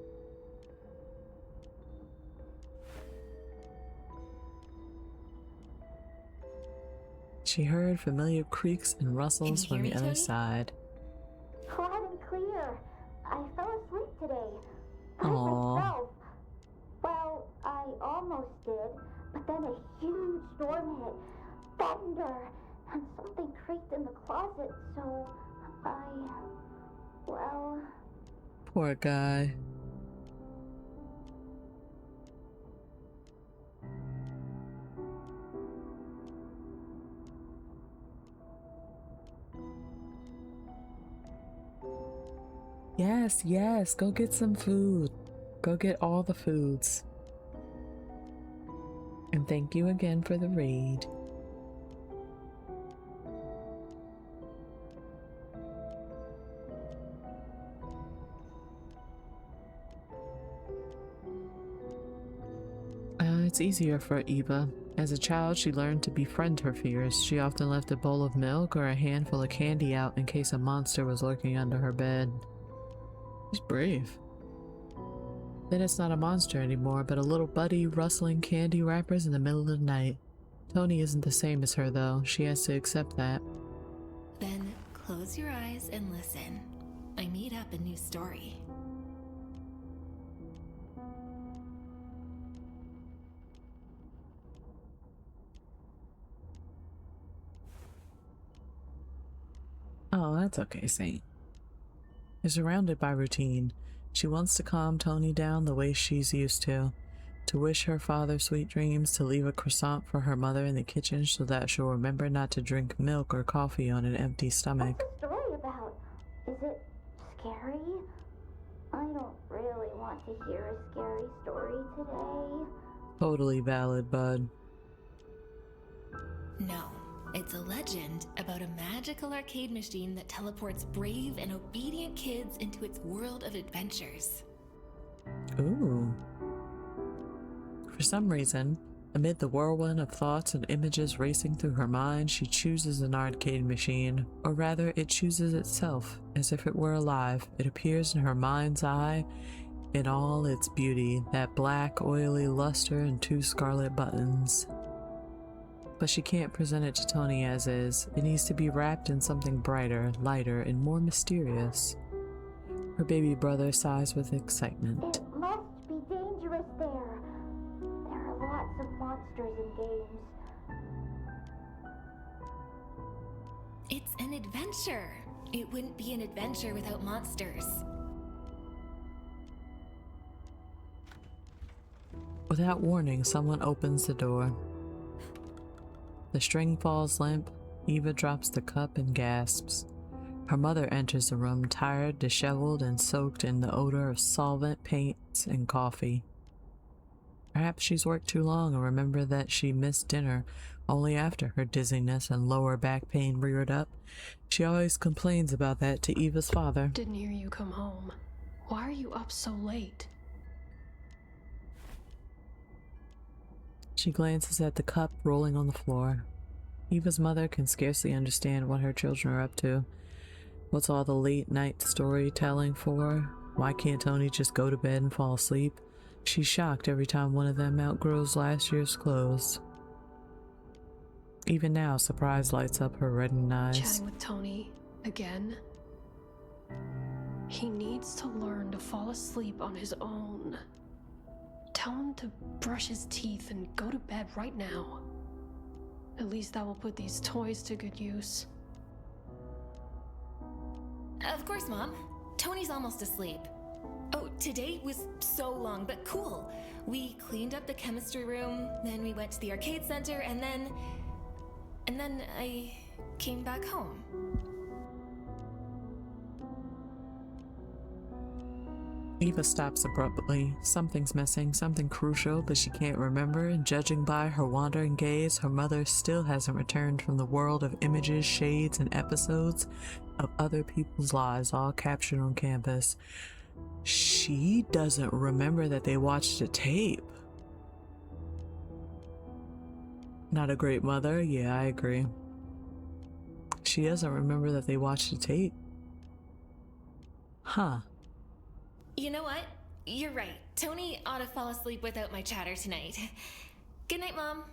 She heard familiar creaks and rustles from the other side. Loud and clear. I fell asleep today. Aww. Myself. Well, I almost did, but then a huge storm hit. Thunder! And something creaked in the closet, so well... Poor guy. Yes, go get some food. Go get all the foods. And thank you again for the raid. It's easier for Eva. As a child, she learned to befriend her fears. She often left a bowl of milk or a handful of candy out in case a monster was lurking under her bed. She's brave. Then it's not a monster anymore, but a little buddy rustling candy wrappers in the middle of the night. Tony isn't the same as her, though. She has to accept that. Then close your eyes and listen. I made up a new story. Oh, that's okay, Saint. You're surrounded by routine. She wants to calm Tony down the way she's used to. to wish her father sweet dreams, to leave a croissant for her mother in the kitchen so that she'll remember not to drink milk or coffee on an empty stomach. What's the story about? Is it scary? I don't really want to hear a scary story today. Totally valid, bud. No, it's a legend about a magical arcade machine that teleports brave and obedient kids into its world of adventures. Ooh. For some reason, amid the whirlwind of thoughts and images racing through her mind, she chooses an arcade machine, or rather, it chooses itself, as if it were alive. It appears in her mind's eye in all its beauty, that black, oily luster and 2 scarlet buttons. But she can't present it to Tony as is. It needs to be wrapped in something brighter, lighter, and more mysterious. Her baby brother sighs with excitement. It must be dangerous there. There are lots of monsters in games. It's an adventure. It wouldn't be an adventure without monsters. Without warning, someone opens the door. The string falls limp. Eva drops the cup and gasps. Her mother enters the room, tired, disheveled, and soaked in the odor of solvent, paints, and coffee. Perhaps she's worked too long and remembered that she missed dinner only after her dizziness and lower back pain reared up. She always complains about that to Eva's father. Didn't hear you come home. Why are you up so late? She glances at the cup rolling on the floor. Eva's mother can scarcely understand what her children are up to. What's all the late night storytelling for? Why can't Tony just go to bed and fall asleep? She's shocked every time one of them outgrows last year's clothes. Even now, surprise lights up her reddened eyes. Chatting with Tony again? He needs to learn to fall asleep on his own. Tell him to brush his teeth and go to bed right now. At least that will put these toys to good use. Of course, Mom. Tony's almost asleep. Oh, today was so long, but cool. We cleaned up the chemistry room, then we went to the arcade center, and then I came back home. Eva stops abruptly. Something's missing, something crucial, but she can't remember, and judging by her wandering gaze, her mother still hasn't returned from the world of images, shades, and episodes of other people's lives, all captured on campus. She doesn't remember that they watched a tape. Not a great mother? Yeah, I agree. She doesn't remember that they watched a tape. Huh. You know what? You're right. Tony ought to fall asleep without my chatter tonight. Good night, Mom.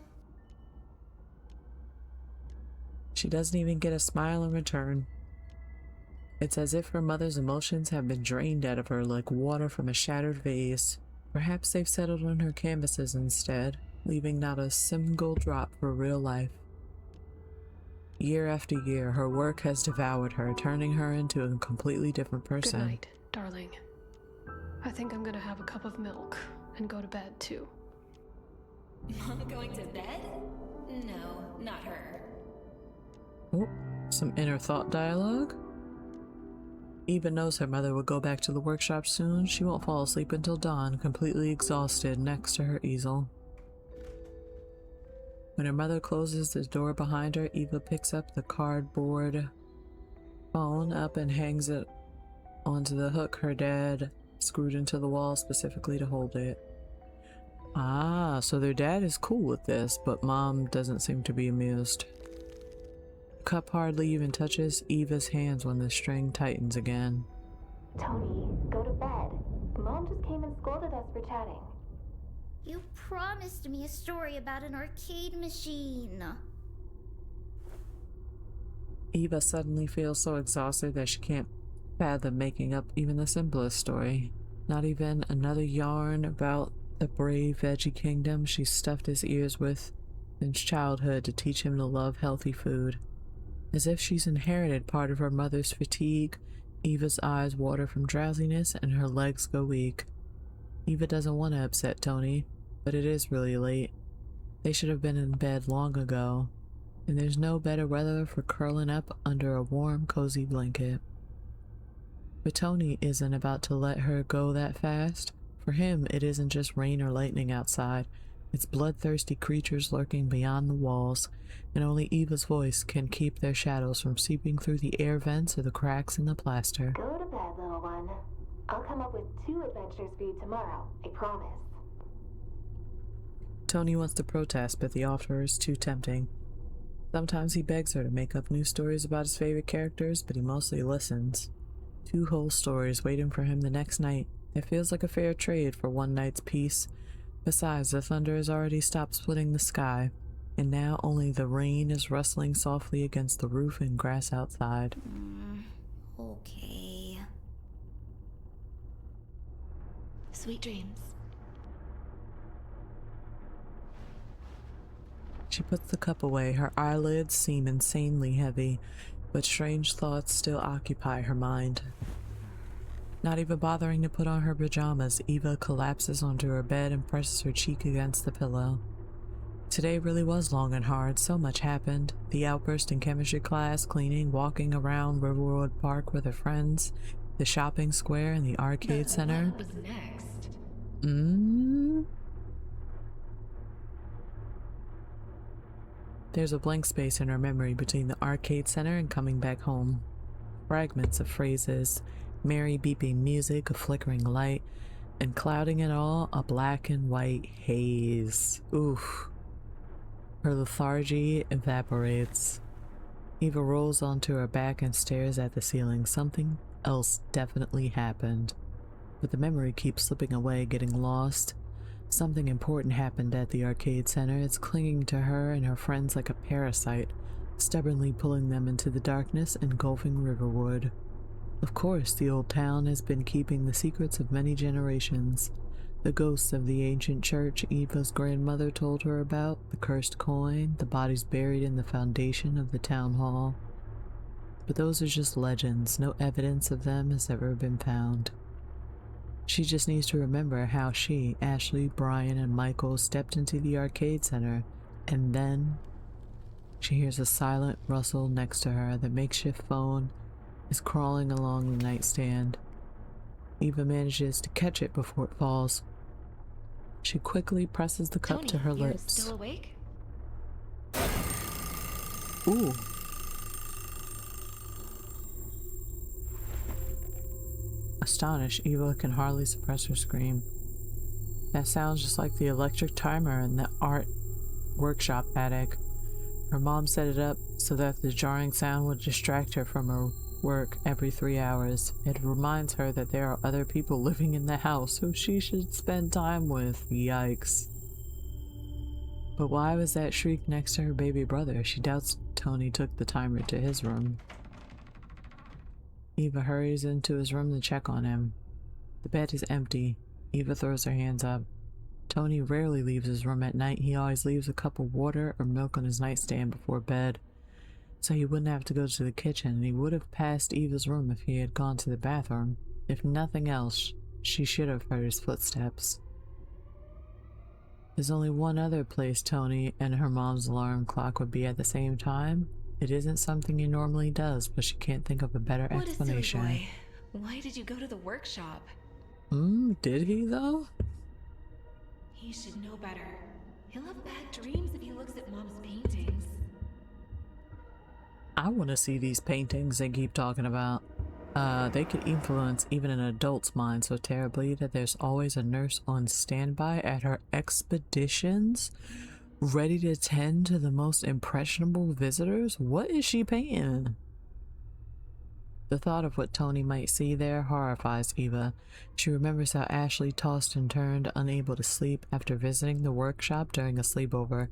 She doesn't even get a smile in return. It's as if her mother's emotions have been drained out of her like water from a shattered vase. Perhaps they've settled on her canvases instead, leaving not a single drop for real life. Year after year, her work has devoured her, turning her into a completely different person. Good night, darling. I think I'm gonna have a cup of milk and go to bed too. Mom going to bed? No, not her. Oh, some inner thought dialogue? Eva knows her mother will go back to the workshop soon. She won't fall asleep until dawn, completely exhausted next to her easel. When her mother closes the door behind her, Eva picks up the cardboard phone up and hangs it onto the hook her dad screwed into the wall specifically to hold it. Ah, so their dad is cool with this, but Mom doesn't seem to be amused. The cup hardly even touches Eva's hands when the string tightens again. Tony, go to bed. Mom just came and scolded us for chatting. You promised me a story about an arcade machine. Eva suddenly feels so exhausted that she can't fathom making up even the simplest story. Not even another yarn about the brave veggie kingdom she stuffed his ears with since childhood to teach him to love healthy food. As if she's inherited part of her mother's fatigue, Eva's eyes water from drowsiness and her legs go weak. Eva doesn't want to upset Tony, But it is really late. They should have been in bed long ago, and there's no better weather for curling up under a warm, cozy blanket. But Tony isn't about to let her go that fast. For him, it isn't just rain or lightning outside. It's bloodthirsty creatures lurking beyond the walls, and only Eva's voice can keep their shadows from seeping through the air vents or the cracks in the plaster. Go to bed, little one. I'll come up with 2 adventures for you tomorrow, I promise. Tony wants to protest, but the offer is too tempting. Sometimes he begs her to make up new stories about his favorite characters, but he mostly listens. 2 whole stories waiting for him the next night. It feels like a fair trade for one night's peace. Besides, the thunder has already stopped splitting the sky, and now only the rain is rustling softly against the roof and grass outside. Okay. Sweet dreams. She puts the cup away. Her eyelids seem insanely heavy, but strange thoughts still occupy her mind. Not even bothering to put on her pajamas, Eva collapses onto her bed and presses her cheek against the pillow. Today really was long and hard. So much happened. The outburst in chemistry class, cleaning, walking around Riverwood Park with her friends, the shopping square and the arcade center. What was next? There's a blank space in her memory between the arcade center and coming back home. Fragments of phrases, merry beeping music, a flickering light, and clouding it all, a black and white haze. Oof. Her lethargy evaporates. Eva rolls onto her back and stares at the ceiling. Something else definitely happened. But the memory keeps slipping away, getting lost. Something important happened at the arcade center. It's clinging to her and her friends like a parasite, stubbornly pulling them into the darkness engulfing Riverwood. Of course, the old town has been keeping the secrets of many generations. The ghosts of the ancient church Eva's grandmother told her about, the cursed coin, the bodies buried in the foundation of the town hall. But those are just legends. No evidence of them has ever been found. She just needs to remember how she, Ashley, Brian, and Michael stepped into the arcade center, and then she hears a silent rustle next to her. The makeshift phone is crawling along the nightstand. Eva manages to catch it before it falls. She quickly presses the cup Tony, to her you're lips. still awake? Ooh. Astonished, Eva can hardly suppress her scream. That sounds just like the electric timer in the art workshop attic. Her mom set it up so that the jarring sound would distract her from her work every 3 hours. It reminds her that there are other people living in the house who she should spend time with. Yikes. But why was that shriek next to her baby brother? She doubts Tony took the timer to his room. Eva hurries into his room to check on him. The bed is empty. Eva throws her hands up. Tony rarely leaves his room at night. He always leaves a cup of water or milk on his nightstand before bed, so he wouldn't have to go to the kitchen, and he would have passed Eva's room if he had gone to the bathroom. If nothing else, she should have heard his footsteps. There's only one other place Tony and her mom's alarm clock would be at the same time. It isn't something he normally does, but she can't think of a better explanation. What a silly boy. Why did you go to the workshop? Did he though? He should know better. He'll have bad dreams if he looks at Mom's paintings. I want to see these paintings they keep talking about. They could influence even an adult's mind so terribly that there's always a nurse on standby at her expeditions, ready to tend to the most impressionable visitors. What is she painting? The thought of what Tony might see there horrifies Eva. She remembers how Ashley tossed and turned, unable to sleep after visiting the workshop during a sleepover,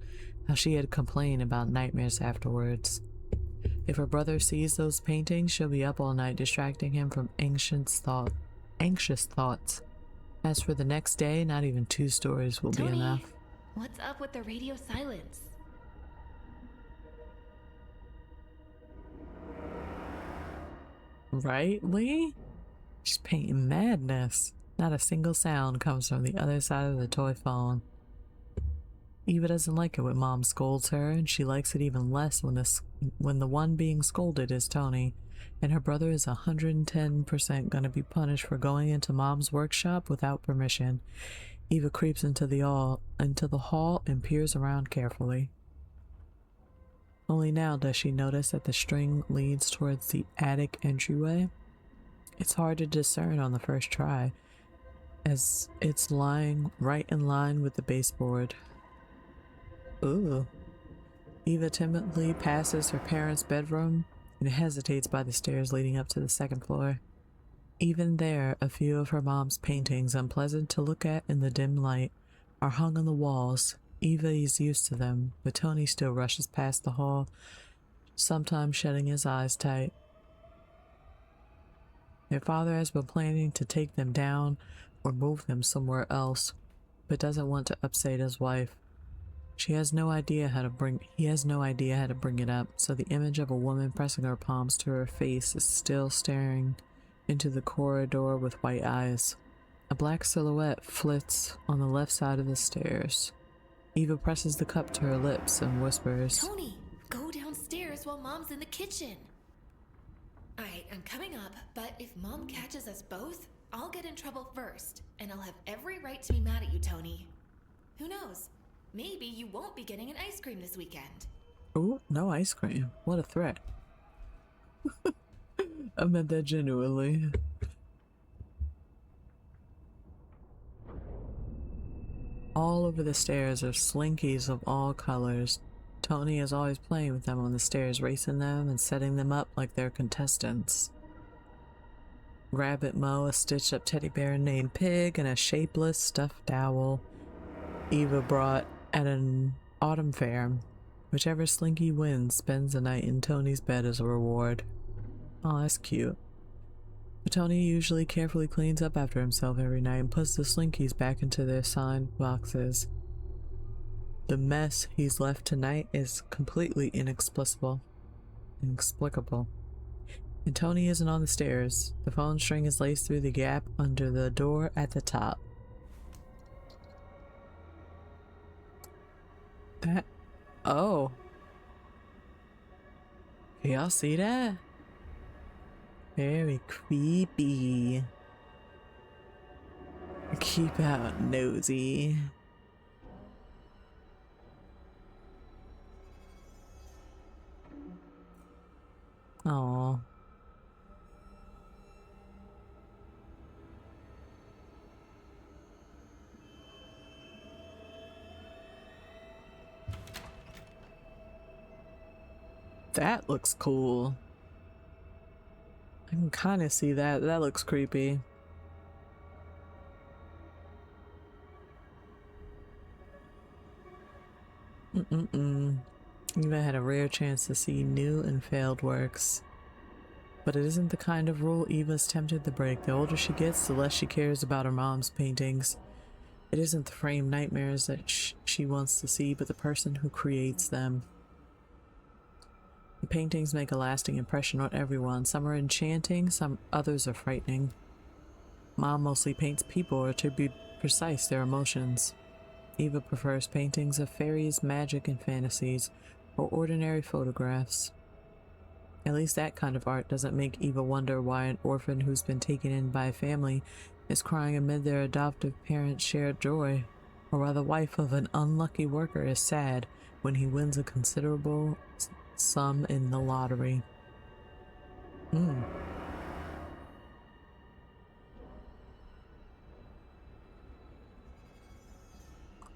how she had complained about nightmares afterwards. If her brother sees those paintings, she'll be up all night distracting him from anxious thoughts. As for the next day, not even 2 stories will Tony, be enough. What's up with the radio silence? Right, Lee? She's painting madness. Not a single sound comes from the other side of the toy phone. Eva doesn't like it when Mom scolds her, and she likes it even less when the one being scolded is Tony, and her brother is 110% gonna be punished for going into Mom's workshop without permission. Eva creeps into the hall and peers around carefully. Only now does she notice that the string leads towards the attic entryway. It's hard to discern on the first try, as it's lying right in line with the baseboard. Ooh. Eva timidly passes her parents' bedroom and hesitates by the stairs leading up to the second floor. Even there, a few of her mom's paintings, unpleasant to look at in the dim light, are hung on the walls. Eva is used to them, but Tony still rushes past the hall, sometimes shutting his eyes tight. Their father has been planning to take them down or move them somewhere else, but doesn't want to upset his wife. He has no idea how to bring it up, so the image of a woman pressing her palms to her face is still staring into the corridor with white eyes. A black silhouette flits on the left side of the stairs. Eva presses the cup to her lips and whispers, Tony, go downstairs while Mom's in the kitchen. Alright, I'm coming up, but if Mom catches us both, I'll get in trouble first, and I'll have every right to be mad at you, Tony. Who knows? Maybe you won't be getting an ice cream this weekend. Ooh, no ice cream. What a threat. I meant that genuinely. All over the stairs are slinkies of all colors. Tony is always playing with them on the stairs, racing them and setting them up like they're contestants. Rabbit Mo, a stitched up teddy bear named Pig, and a shapeless stuffed owl Eva brought at an autumn fair. Whichever slinky wins spends the night in Tony's bed as a reward. Oh, that's cute. But Tony usually carefully cleans up after himself every night and puts the slinkies back into their signed boxes. The mess he's left tonight is completely inexplicable. And Tony isn't on the stairs. The phone string is laced through the gap under the door at the top. Oh. Can y'all see that? Very creepy. Keep out, nosy. Aww. That looks cool. I can kind of see that. That looks creepy. Eva had a rare chance to see new and failed works. But it isn't the kind of rule Eva's tempted to break. The older she gets, the less she cares about her mom's paintings. It isn't the framed nightmares that she wants to see, but the person who creates them. The paintings make a lasting impression on everyone. Some are enchanting, some others are frightening. Mom mostly paints people, or to be precise, their emotions. Eva prefers paintings of fairies, magic, and fantasies, or ordinary photographs. At least that kind of art doesn't make Eva wonder why an orphan who's been taken in by a family is crying amid their adoptive parents' shared joy, or why the wife of an unlucky worker is sad when he wins a considerable sum in the lottery.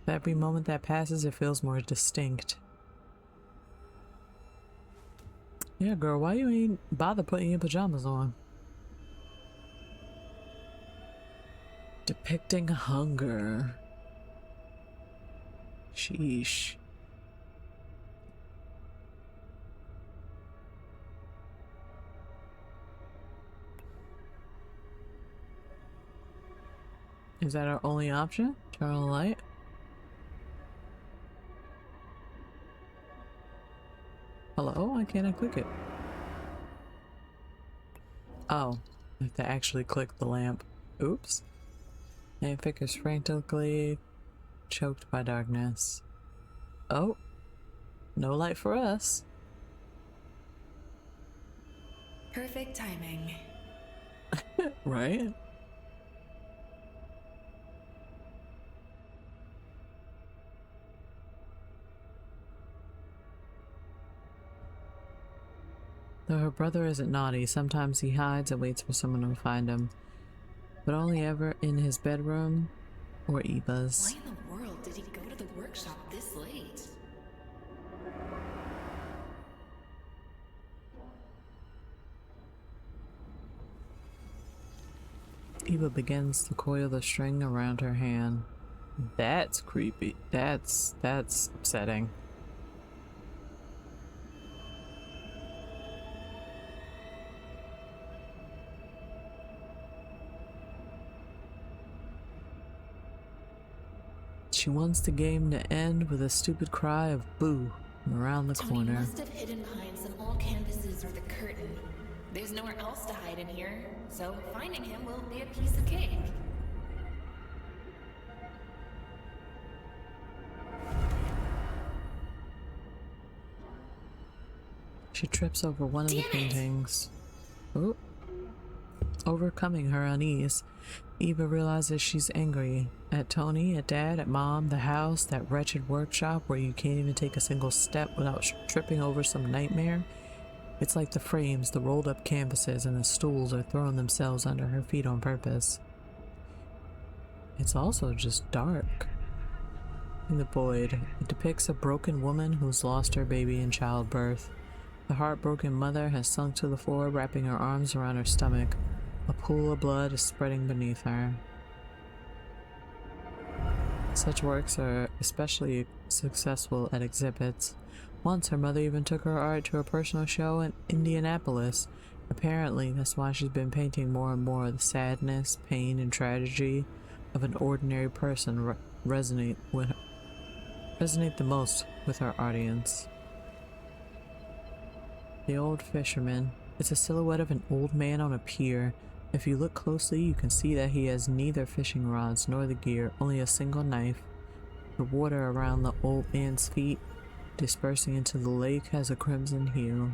Every moment that passes, it feels more distinct. Yeah, girl, why you ain't bother putting your pajamas on? Depicting hunger. Sheesh. Is that our only option? Turn on the light? Hello? Why can't I click it? Oh, I have to actually click the lamp. Oops. And figures frantically choked by darkness. Oh, no light for us. Perfect timing. Right? Though her brother isn't naughty, sometimes he hides and waits for someone to find him. But only ever in his bedroom or Eva's. Why in the world did he go to the workshop this late? Eva begins to coil the string around her hand. That's creepy. That's upsetting. She wants the game to end with a stupid cry of boo from around the Tony corner. must have hidden behind some old canvases or the curtain. There's nowhere else to hide in here, so finding him will be a piece of cake. She trips over one of the paintings. Oh. Overcoming her unease, Eva realizes she's angry at Tony, at Dad, at Mom, the house, that wretched workshop where you can't even take a single step without tripping over some nightmare. It's like the frames, the rolled up canvases, and the stools are throwing themselves under her feet on purpose. It's also just dark. In the void, it depicts a broken woman who's lost her baby in childbirth. The heartbroken mother has sunk to the floor, wrapping her arms around her stomach. A pool of blood is spreading beneath her. Such works are especially successful at exhibits. Once her mother even took her art to a personal show in Indianapolis. Apparently, that's why she's been painting more and more. The sadness, pain, and tragedy of an ordinary person resonate the most with her audience. The Old Fisherman. It's a silhouette of an old man on a pier. If you look closely, you can see that he has neither fishing rods nor the gear, only a single knife. The water around the old man's feet, dispersing into the lake, has a crimson hue.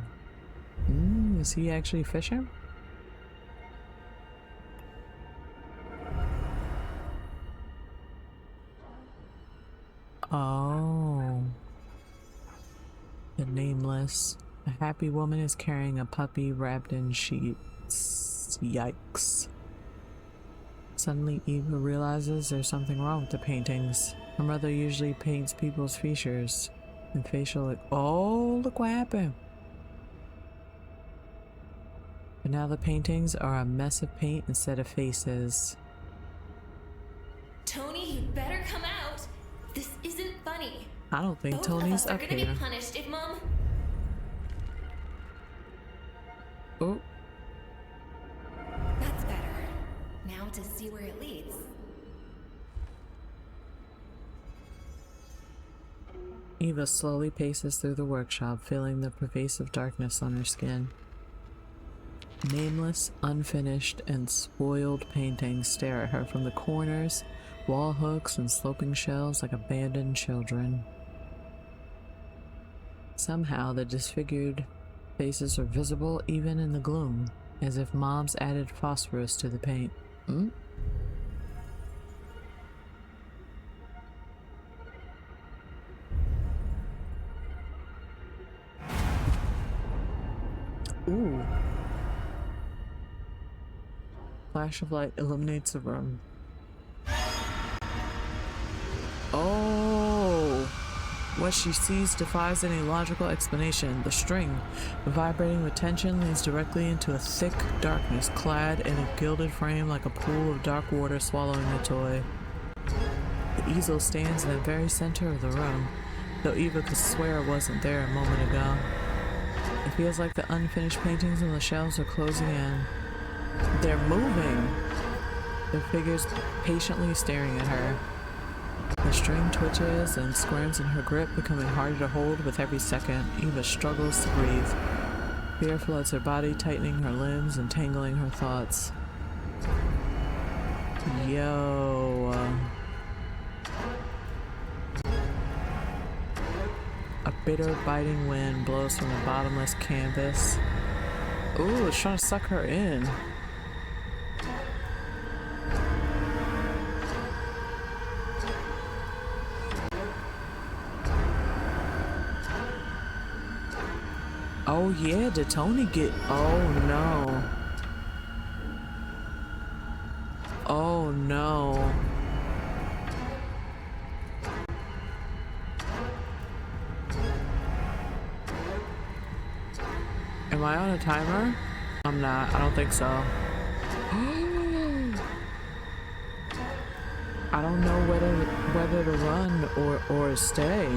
Is he actually fishing? Oh. The Nameless. A happy woman is carrying a puppy wrapped in sheets. Yikes. Suddenly, Eva realizes there's something wrong with the paintings. Her mother usually paints people's features and facial. Oh, look what happened. But now the paintings are a mess of paint instead of faces. Tony, you better come out. This isn't funny. I don't think Both Tony's of us up are gonna here. be punished if Mom. Oh. That's better. Now to see where it leads. Eva slowly paces through the workshop, feeling the pervasive darkness on her skin. Nameless, unfinished, and spoiled paintings stare at her from the corners, wall hooks, and sloping shelves like abandoned children. Somehow, the disfigured faces are visible even in the gloom, as if Mom's added phosphorus to the paint. Ooh. Flash of light illuminates the room. Oh! What she sees defies any logical explanation. The string, vibrating with tension, leads directly into a thick darkness, clad in a gilded frame like a pool of dark water swallowing a toy. The easel stands in the very center of the room, though Eva could swear it wasn't there a moment ago. It feels like the unfinished paintings on the shelves are closing in. They're moving! Their figures patiently staring at her. The string twitches and squirms in her grip, becoming harder to hold with every second. Eva struggles to breathe. Fear floods her body, tightening her limbs and tangling her thoughts. bitter, biting wind blows from the bottomless canvas. Ooh, it's trying to suck her in. Oh yeah, did Tony get... Oh no. Oh no. Am I on a timer? I'm not. I don't think so. I don't know whether to run or stay.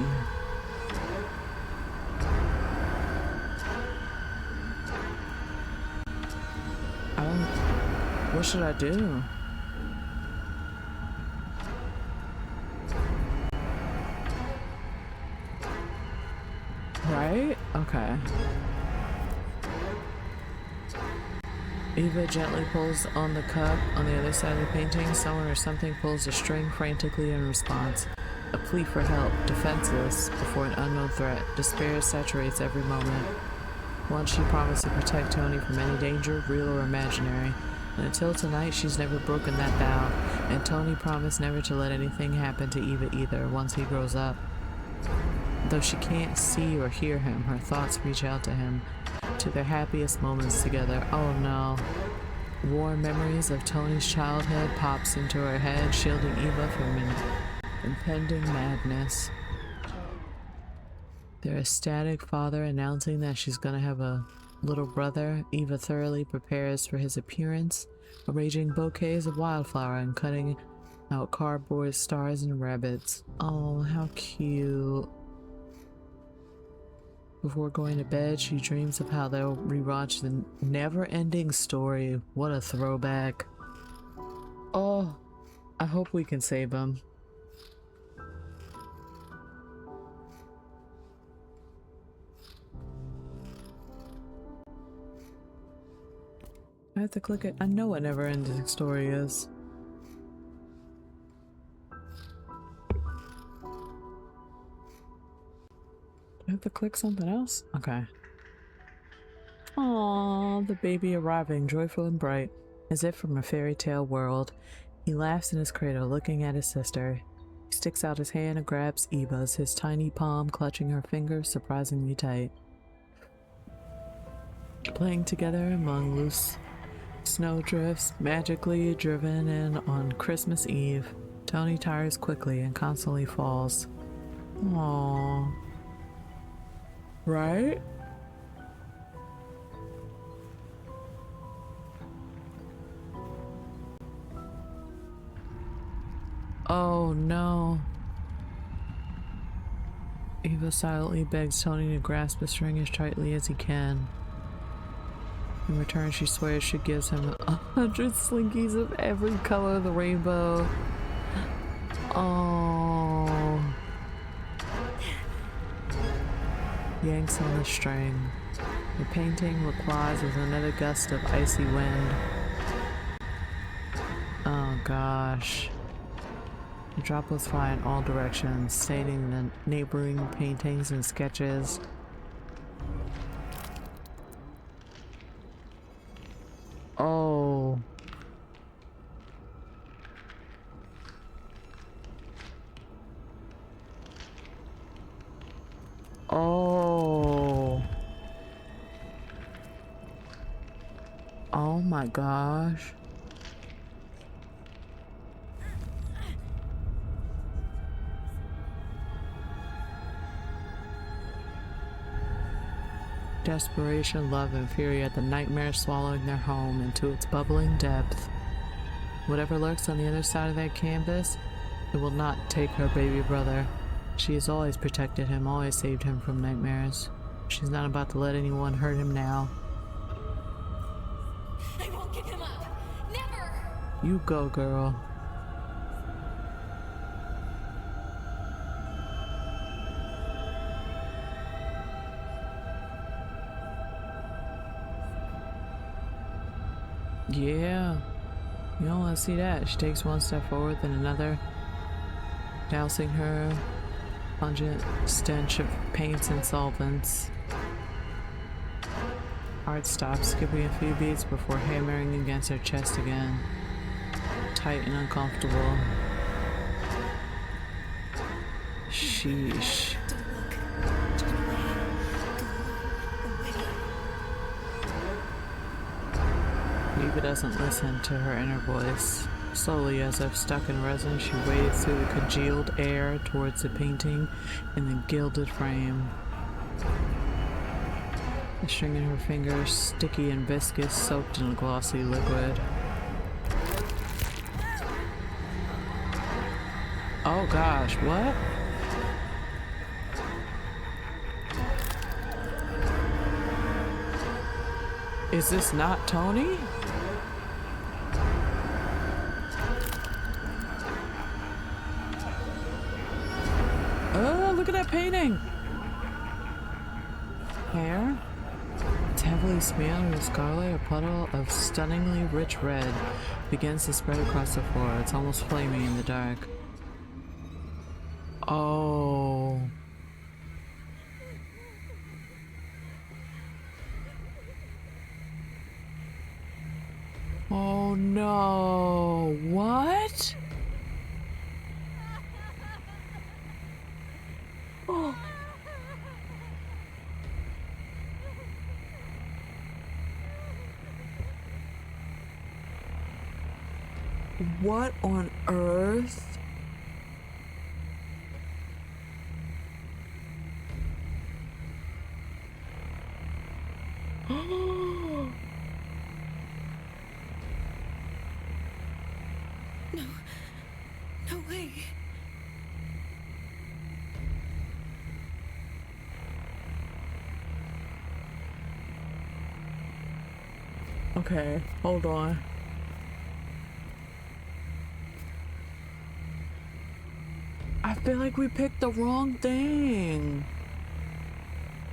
What should I do? Right? Okay. Eva gently pulls on the cup on the other side of the painting. Someone or something pulls a string frantically in response. A plea for help, defenseless before an unknown threat. Despair saturates every moment. Once she promised to protect Tony from any danger, real or imaginary. And until tonight, she's never broken that vow. And Tony promised never to let anything happen to Eva either once he grows up. Though she can't see or hear him, her thoughts reach out to him, to their happiest moments together. Oh no. Warm memories of Tony's childhood pops into her head, shielding Eva from an impending madness. Their ecstatic father announcing that she's gonna have a little brother. Eva thoroughly prepares for his appearance, arranging bouquets of wildflower and cutting out cardboard stars and rabbits. Oh, how cute. Before going to bed, she dreams of how they'll rewatch the never-ending story. What a throwback. Oh, I hope we can save him. I have to click it. I know what never-ending story is. I have to click something else? Okay. Aww, the baby arriving, joyful and bright, as if from a fairy tale world. He laughs in his cradle, looking at his sister. He sticks out his hand and grabs Eva's, his tiny palm clutching her fingers surprisingly tight. Playing together among loose snowdrifts, magically driven in on Christmas Eve, Tony tires quickly and constantly falls. Aww. Right? Oh no. Eva silently begs Tony to grasp the string as tightly as he can. In return, she swears she gives him 100 slinkies of every color of the rainbow. Oh. Yanks on the string. The painting replies with another gust of icy wind. Oh gosh. The droplets fly in all directions, staining the neighboring paintings and sketches. Oh. Oh. Oh my gosh. Desperation, love, and fury at the nightmare swallowing their home into its bubbling depth. Whatever lurks on the other side of that canvas, it will not take her baby brother. She has always protected him, always saved him from nightmares. She's not about to let anyone hurt him now. I won't give him up. Never! You go, girl. Yeah, you don't want to see that. She takes one step forward, then another, dousing her pungent stench of paints and solvents. Heart stops, skipping a few beats before hammering against her chest again. Tight and uncomfortable. Sheesh. Eva doesn't listen to her inner voice. Slowly, as if stuck in resin, she wades through the congealed air towards the painting in the gilded frame. The string in her fingers, sticky and viscous, soaked in a glossy liquid. Oh gosh, what? Is this not Tony? Oh, look at that painting! Hair? It's heavily smeared with scarlet. A puddle of stunningly rich red begins to spread across the floor. It's almost flaming in the dark. Oh. Oh no. What? Oh. What on earth? No way. Okay, hold on. I feel like we picked the wrong thing.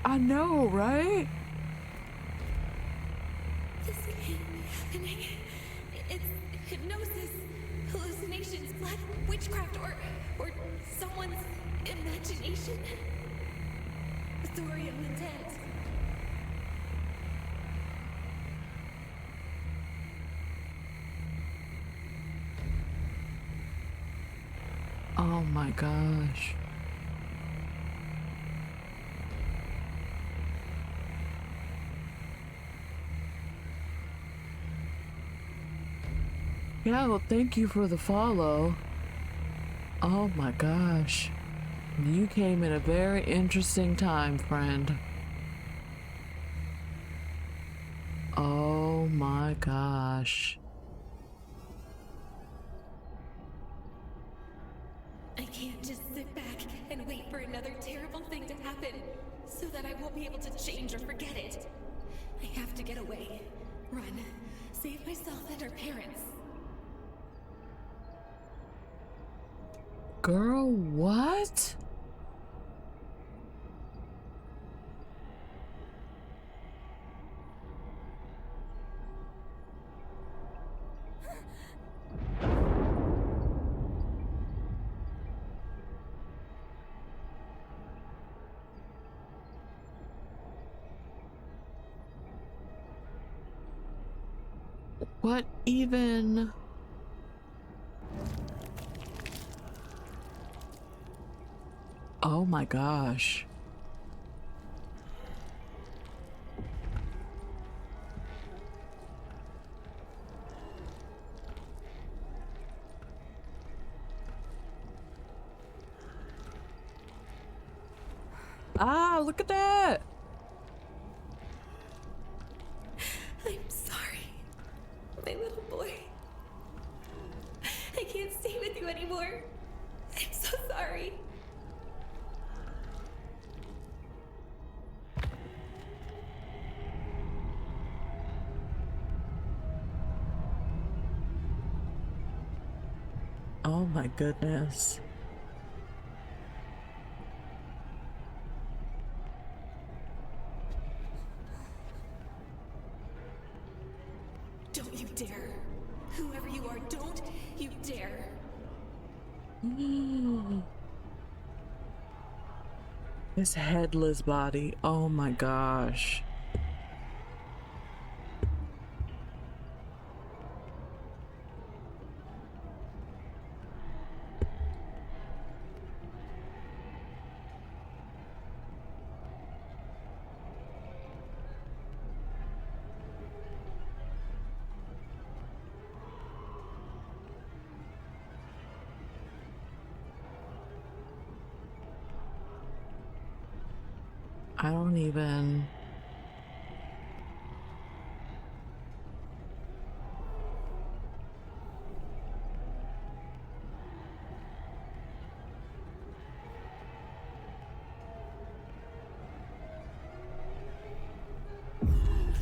I know, right? This can't be happening. It's hypnosis, hallucinations, blood, witchcraft, or someone's imagination. Authorial intent. Oh my gosh. Yeah, well, thank you for the follow. Oh my gosh. You came at a very interesting time, friend. Oh my gosh. I can't just sit back and wait for another terrible thing to happen so that I won't be able to change or forget it. I have to get away. Run. Save myself and our parents. Girl, what? What even? Oh my gosh. Ah, look at that. I'm sorry, my little boy. I can't stay with you anymore. I'm so sorry. Oh my goodness. Don't you dare. Whoever you are, don't you dare. His headless body. Oh my gosh. I don't even...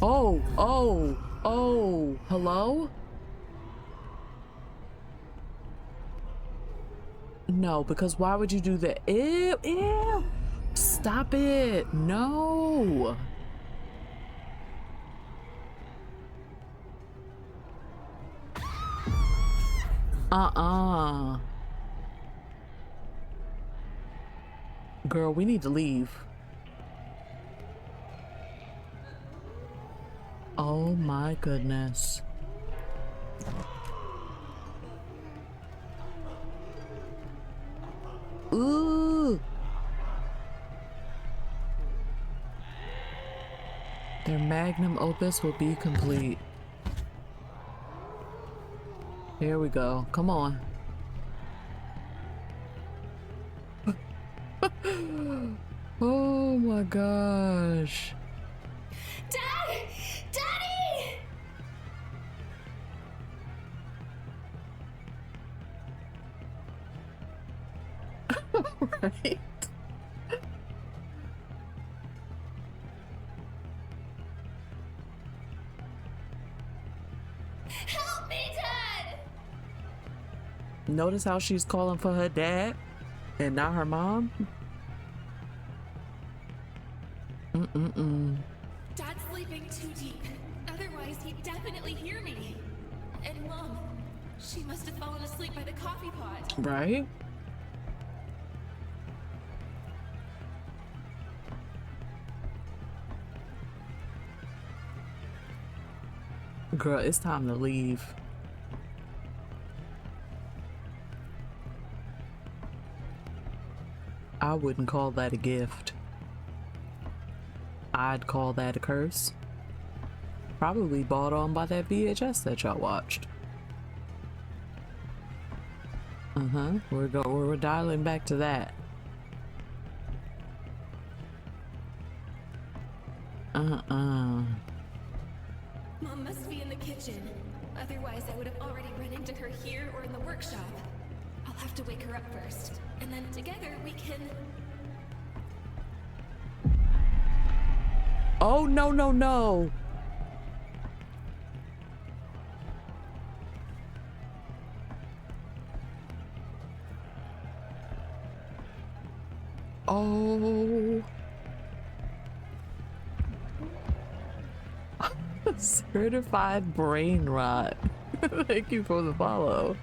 Oh, hello? No, because why would you do that? Ew, ew. Stop it. No. Girl, we need to leave. Oh my goodness. Ooh. Their magnum opus will be complete. Here we go. Come on. Oh my gosh. Dad! Daddy! Right? Help me, Dad! Notice how she's calling for her dad and not her mom? Dad's sleeping too deep. Otherwise, he'd definitely hear me. And Mom, she must have fallen asleep by the coffee pot. Right? Girl, it's time to leave. I wouldn't call that a gift. I'd call that a curse. Probably bought on by that VHS that y'all watched. We're dialing back to that. Mom must be in the kitchen. Otherwise, I would have already run into her here or in the workshop. I'll have to wake her up first. And then together we can... Oh, no, no, no. Oh. Certified brain rot. Thank you for the follow.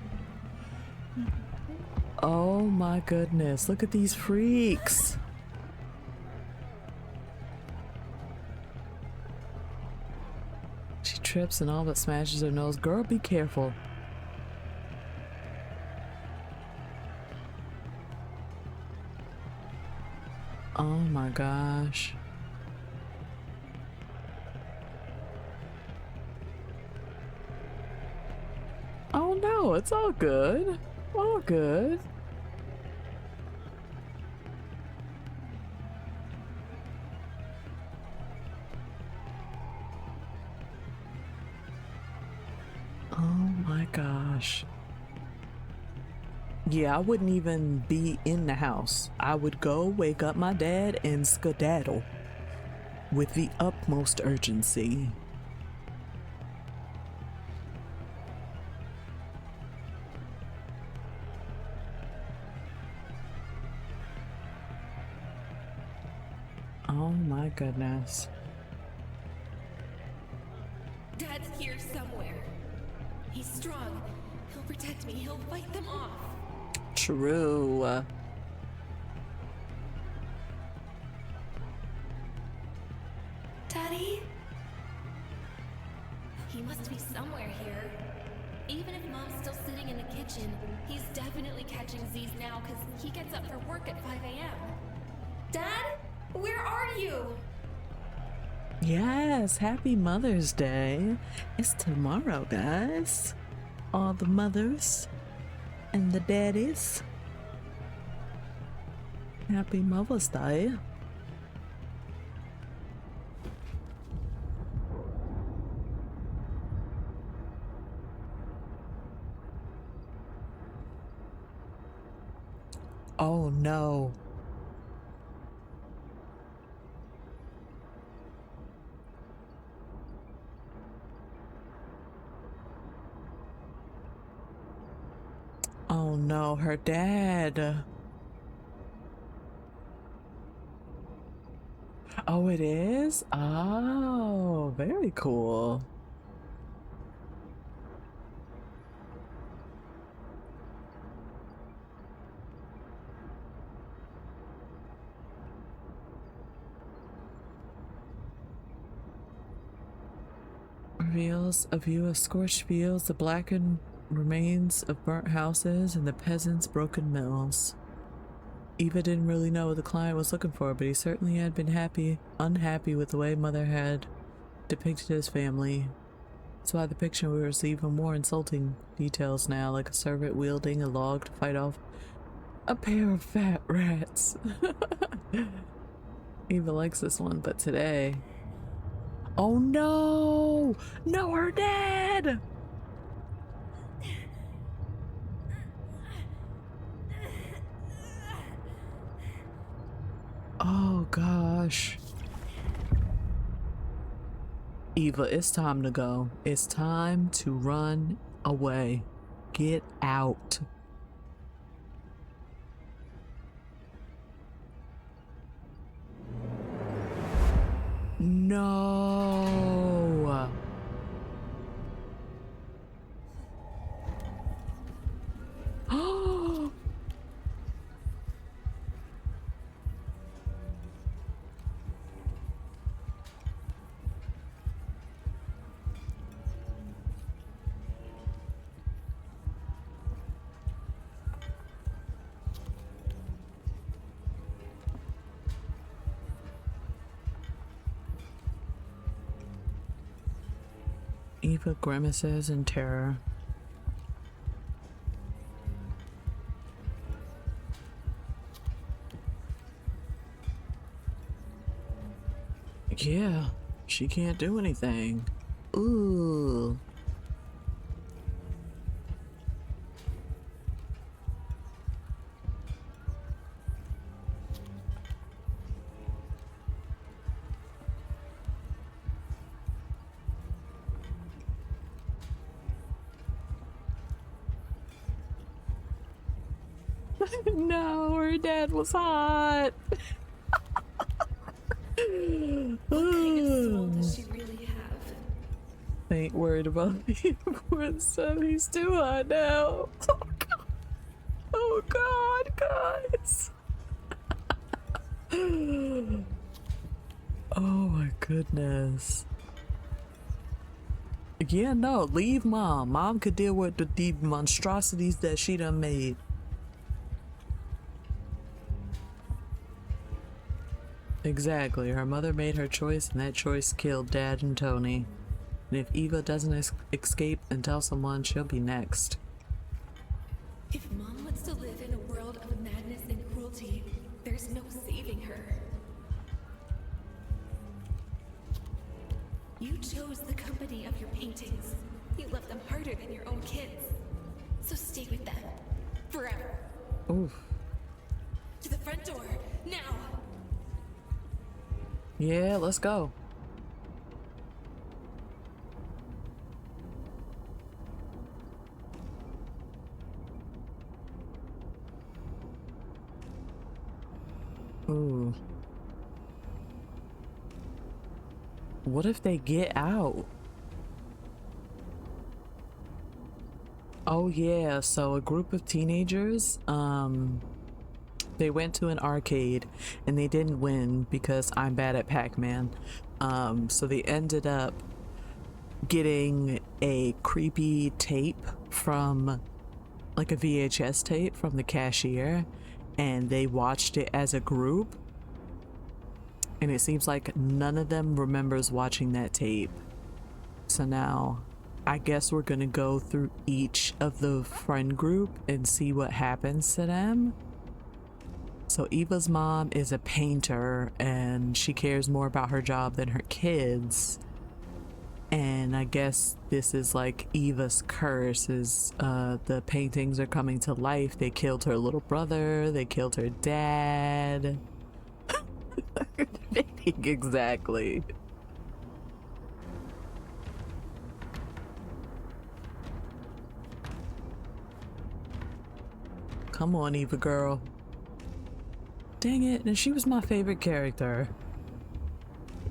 Oh my goodness, look at these freaks. She trips and all but smashes her nose. Girl, be careful. Oh my gosh. Oh no, it's all good. All good. Oh my gosh. Yeah, I wouldn't even be in the house. I would go wake up my dad and skedaddle with the utmost urgency. Oh my goodness. Dad's here somewhere. He's strong. He'll protect me. He'll fight them off. True. Daddy? He must be somewhere here. Even if Mom's still sitting in the kitchen, he's definitely catching Z's now because he gets up for work at 5 a.m. Dad? Where are you? Yes, happy Mother's Day. It's tomorrow, guys. All the mothers and the daddies. Happy Mother's Day. Oh no. Oh no, her dad. Oh, it is? Oh, very cool. Reveals a view of scorched fields, the blackened remains of burnt houses, and the peasants' broken mills. Eva didn't really know what the client was looking for, but he certainly had been unhappy with the way Mother had depicted his family. That's why the picture wears even more insulting details now, like a servant wielding a log to fight off a pair of fat rats. Eva likes this one, but today... Oh no! No, her dad! Oh gosh. Eva, it's time to go. It's time to run away. Get out. No. Oh. Eva grimaces in terror. Yeah, she can't do anything. Ooh. No, her dad was hot. What kind of soul does she really have? Ain't worried about the poor son. He's too hot now. Oh God, oh God, guys. Oh my goodness. Yeah, no, leave Mom. Mom could deal with the monstrosities that she done made. Exactly. Her mother made her choice, and that choice killed Dad and Tony. And if Eva doesn't escape and tell someone, she'll be next. If Mom wants to live in a world of madness and cruelty, there's no saving her. You chose the company of your paintings. You love them harder than your own kids. So stay with them. Forever. Oof. To the front door, now! Yeah, let's go. Ooh. What if they get out? Oh yeah, so a group of teenagers, They went to an arcade and they didn't win because I'm bad at Pac-Man. So they ended up getting a creepy tape from, like a VHS tape from the cashier, and they watched it as a group. And it seems like none of them remembers watching that tape. So now I guess we're gonna go through each of the friend group and see what happens to them. So Eva's mom is a painter and she cares more about her job than her kids. And I guess this is like Eva's curse, is the paintings are coming to life. They killed her little brother, they killed her dad. Exactly. Come on, Eva girl. Dang it, and she was my favorite character.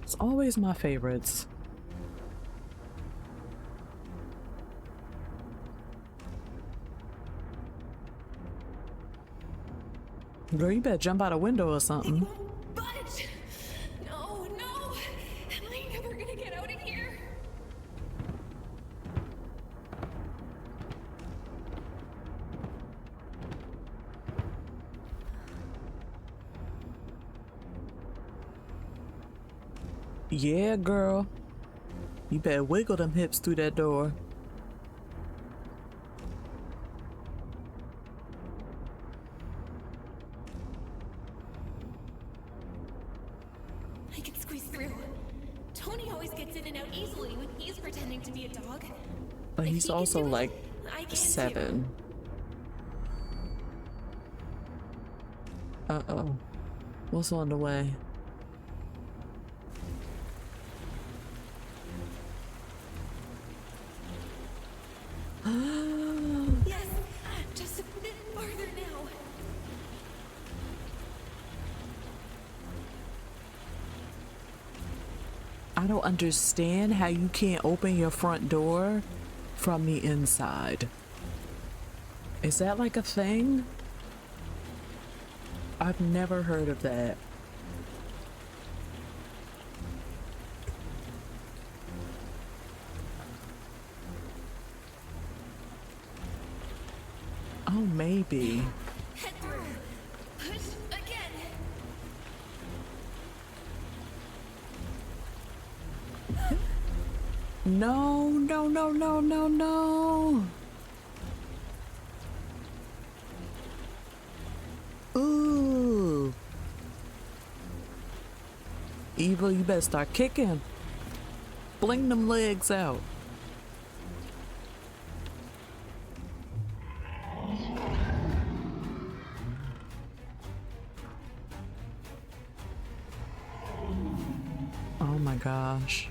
It's always my favorites. Girl, you better jump out a window or something. Budge! No, no! Am I never gonna get out of here? Yeah, girl. You better wiggle them hips through that door. I can squeeze through. Tony always gets in and out easily when he's pretending to be a dog. But he's also like I can 7. Uh-oh. What's on the way? Yes, just a bit farther now. I don't understand how you can't open your front door from the inside. Is that like a thing? I've never heard of that. Oh, maybe. Head through. Push again. No, no, no, no, no, no. Ooh. Eva, you better start kicking. Bling them legs out. Oh my gosh.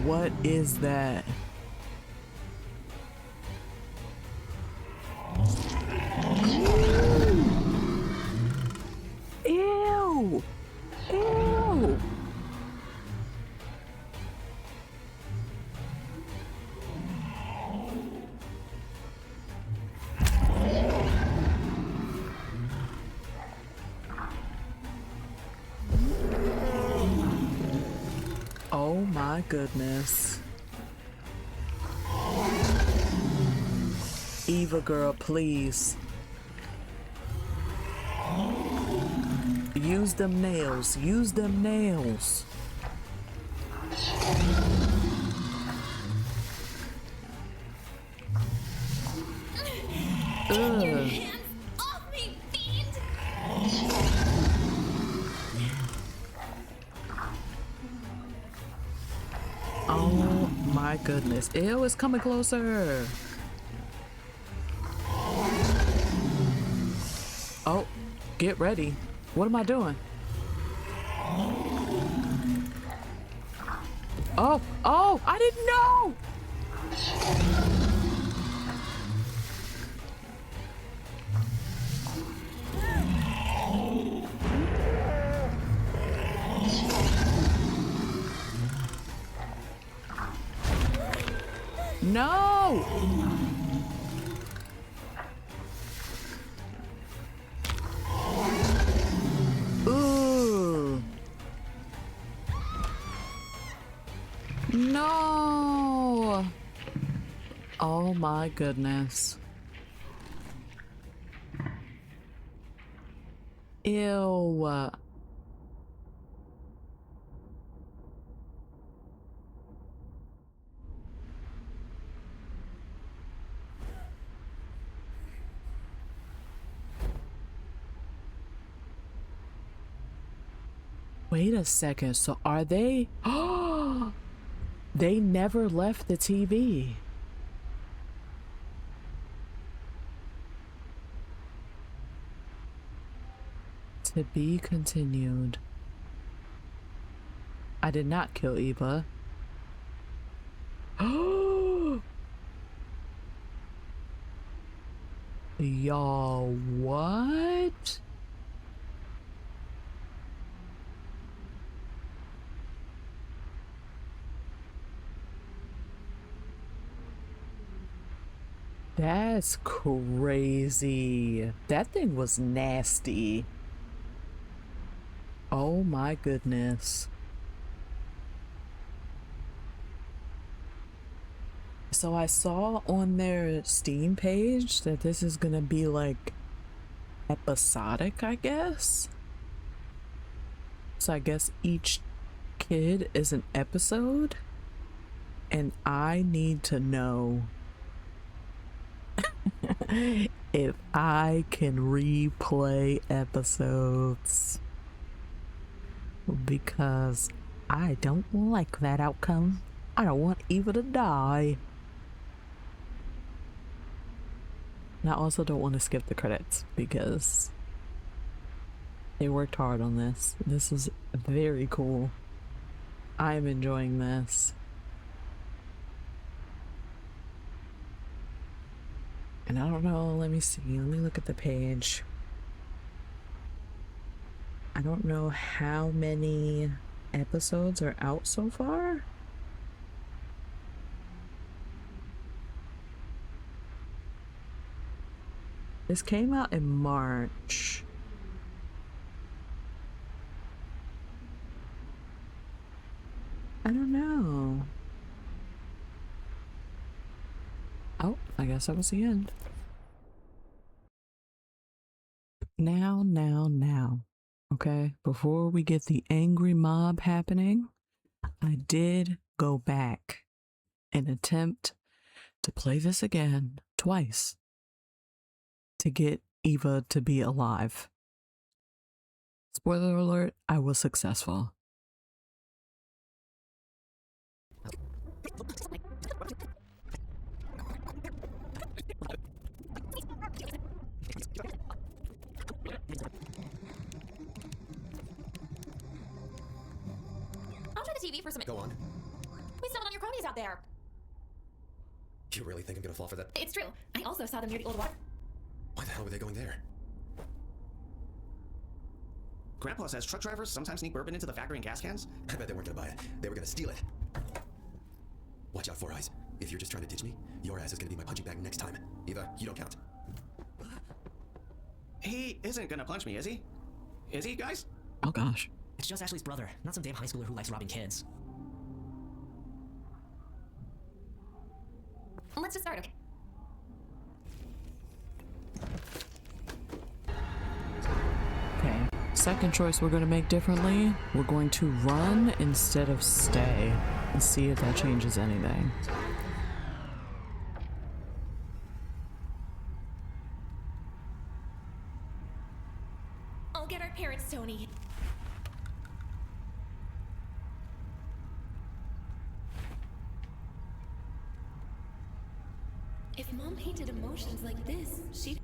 What is that? Ew! Ew! Oh my goodness. Eva girl, please. Use them nails. Use them nails. Ugh. Off me, fiend! Oh my goodness. Ew, it's coming closer. Oh, get ready. What am I doing? Oh, oh, I didn't know. No! No! Oh my goodness. Ew. Wait a second. So are they? Oh, they never left the TV. To be continued. I did not kill Eva. Oh, y'all, what? That's crazy. That thing was nasty. Oh my goodness. So I saw on their Steam page that this is gonna be like episodic, I guess. So I guess each kid is an episode, and I need to know if I can replay episodes, because I don't like that outcome. I don't want Eva to die. And I also don't want to skip the credits because they worked hard on this. This is very cool. I'm enjoying this. And I don't know, let me see, let me look at the page. I don't know how many episodes are out so far. This came out in March. I don't know. Oh, I guess that was the end. Now. Okay, before we get the angry mob happening, I did go back and attempt to play this again twice to get Eva to be alive. Spoiler alert, I was successful. I'll try the TV for some. Go on. We stumbled on your cronies out there. You really think I'm gonna fall for that? It's true. I also saw them near the old water. Why the hell were they going there? Grandpa says truck drivers sometimes sneak bourbon into the factory in gas cans. I bet they weren't gonna buy it. They were gonna steal it. Watch out, Four Eyes. If you're just trying to ditch me, your ass is gonna be my punching bag next time. Eva, you don't count. He isn't gonna punch me, is he? Is he, guys? Oh gosh. It's just Ashley's brother, not some damn high schooler who likes robbing kids. Let's just start, okay? Okay, second choice we're going to make differently. We're going to run instead of stay and see if that changes anything. I'll get our parents, Tony. If Mom painted emotions like this, she'd...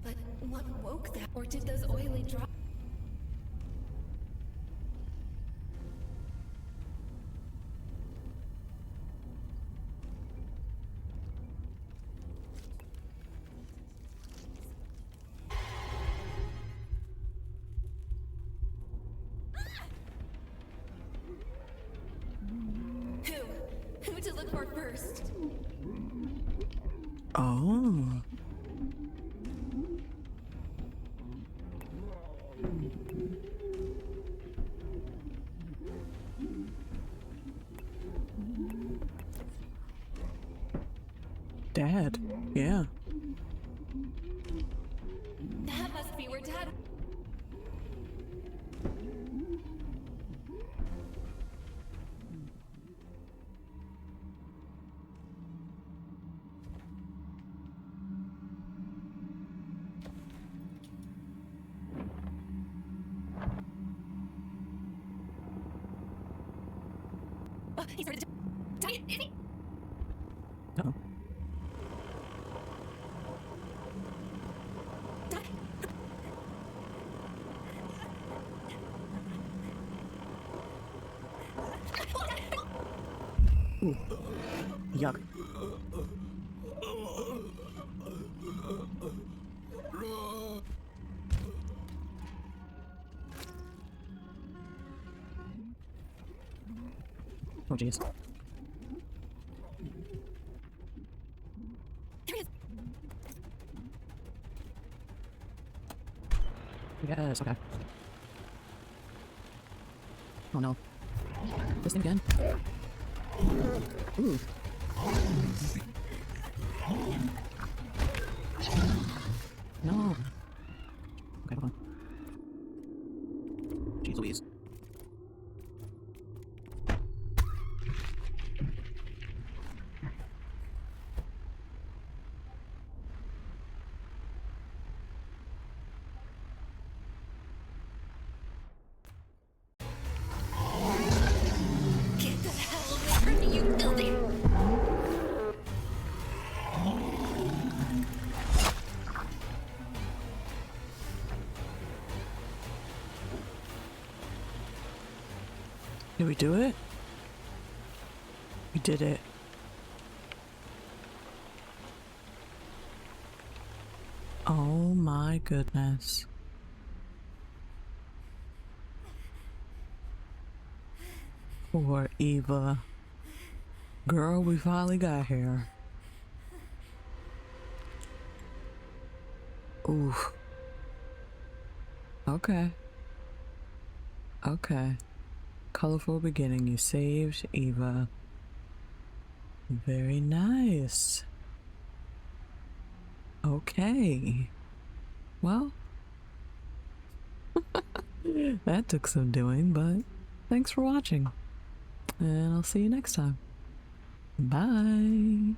But what woke that? Or did those oily drops... Who to look for first? Oh. Dad. Yeah. That must be where Dad. He's ready to die, is he? No. Ooh. Yuck. Oh, jeez. There he is. Yes, okay. Oh no. This thing again. Ooh. No. Okay, hold on. Jeez Louise. Get the hell away from me, you filthy! Did we do it? We did it. Oh my goodness. Poor Eva. Girl, we finally got here. Oof. Okay. Okay. Colorful beginning. You saved Eva. Very nice. Okay. Well, that took some doing, but thanks for watching. And I'll see you next time. Bye.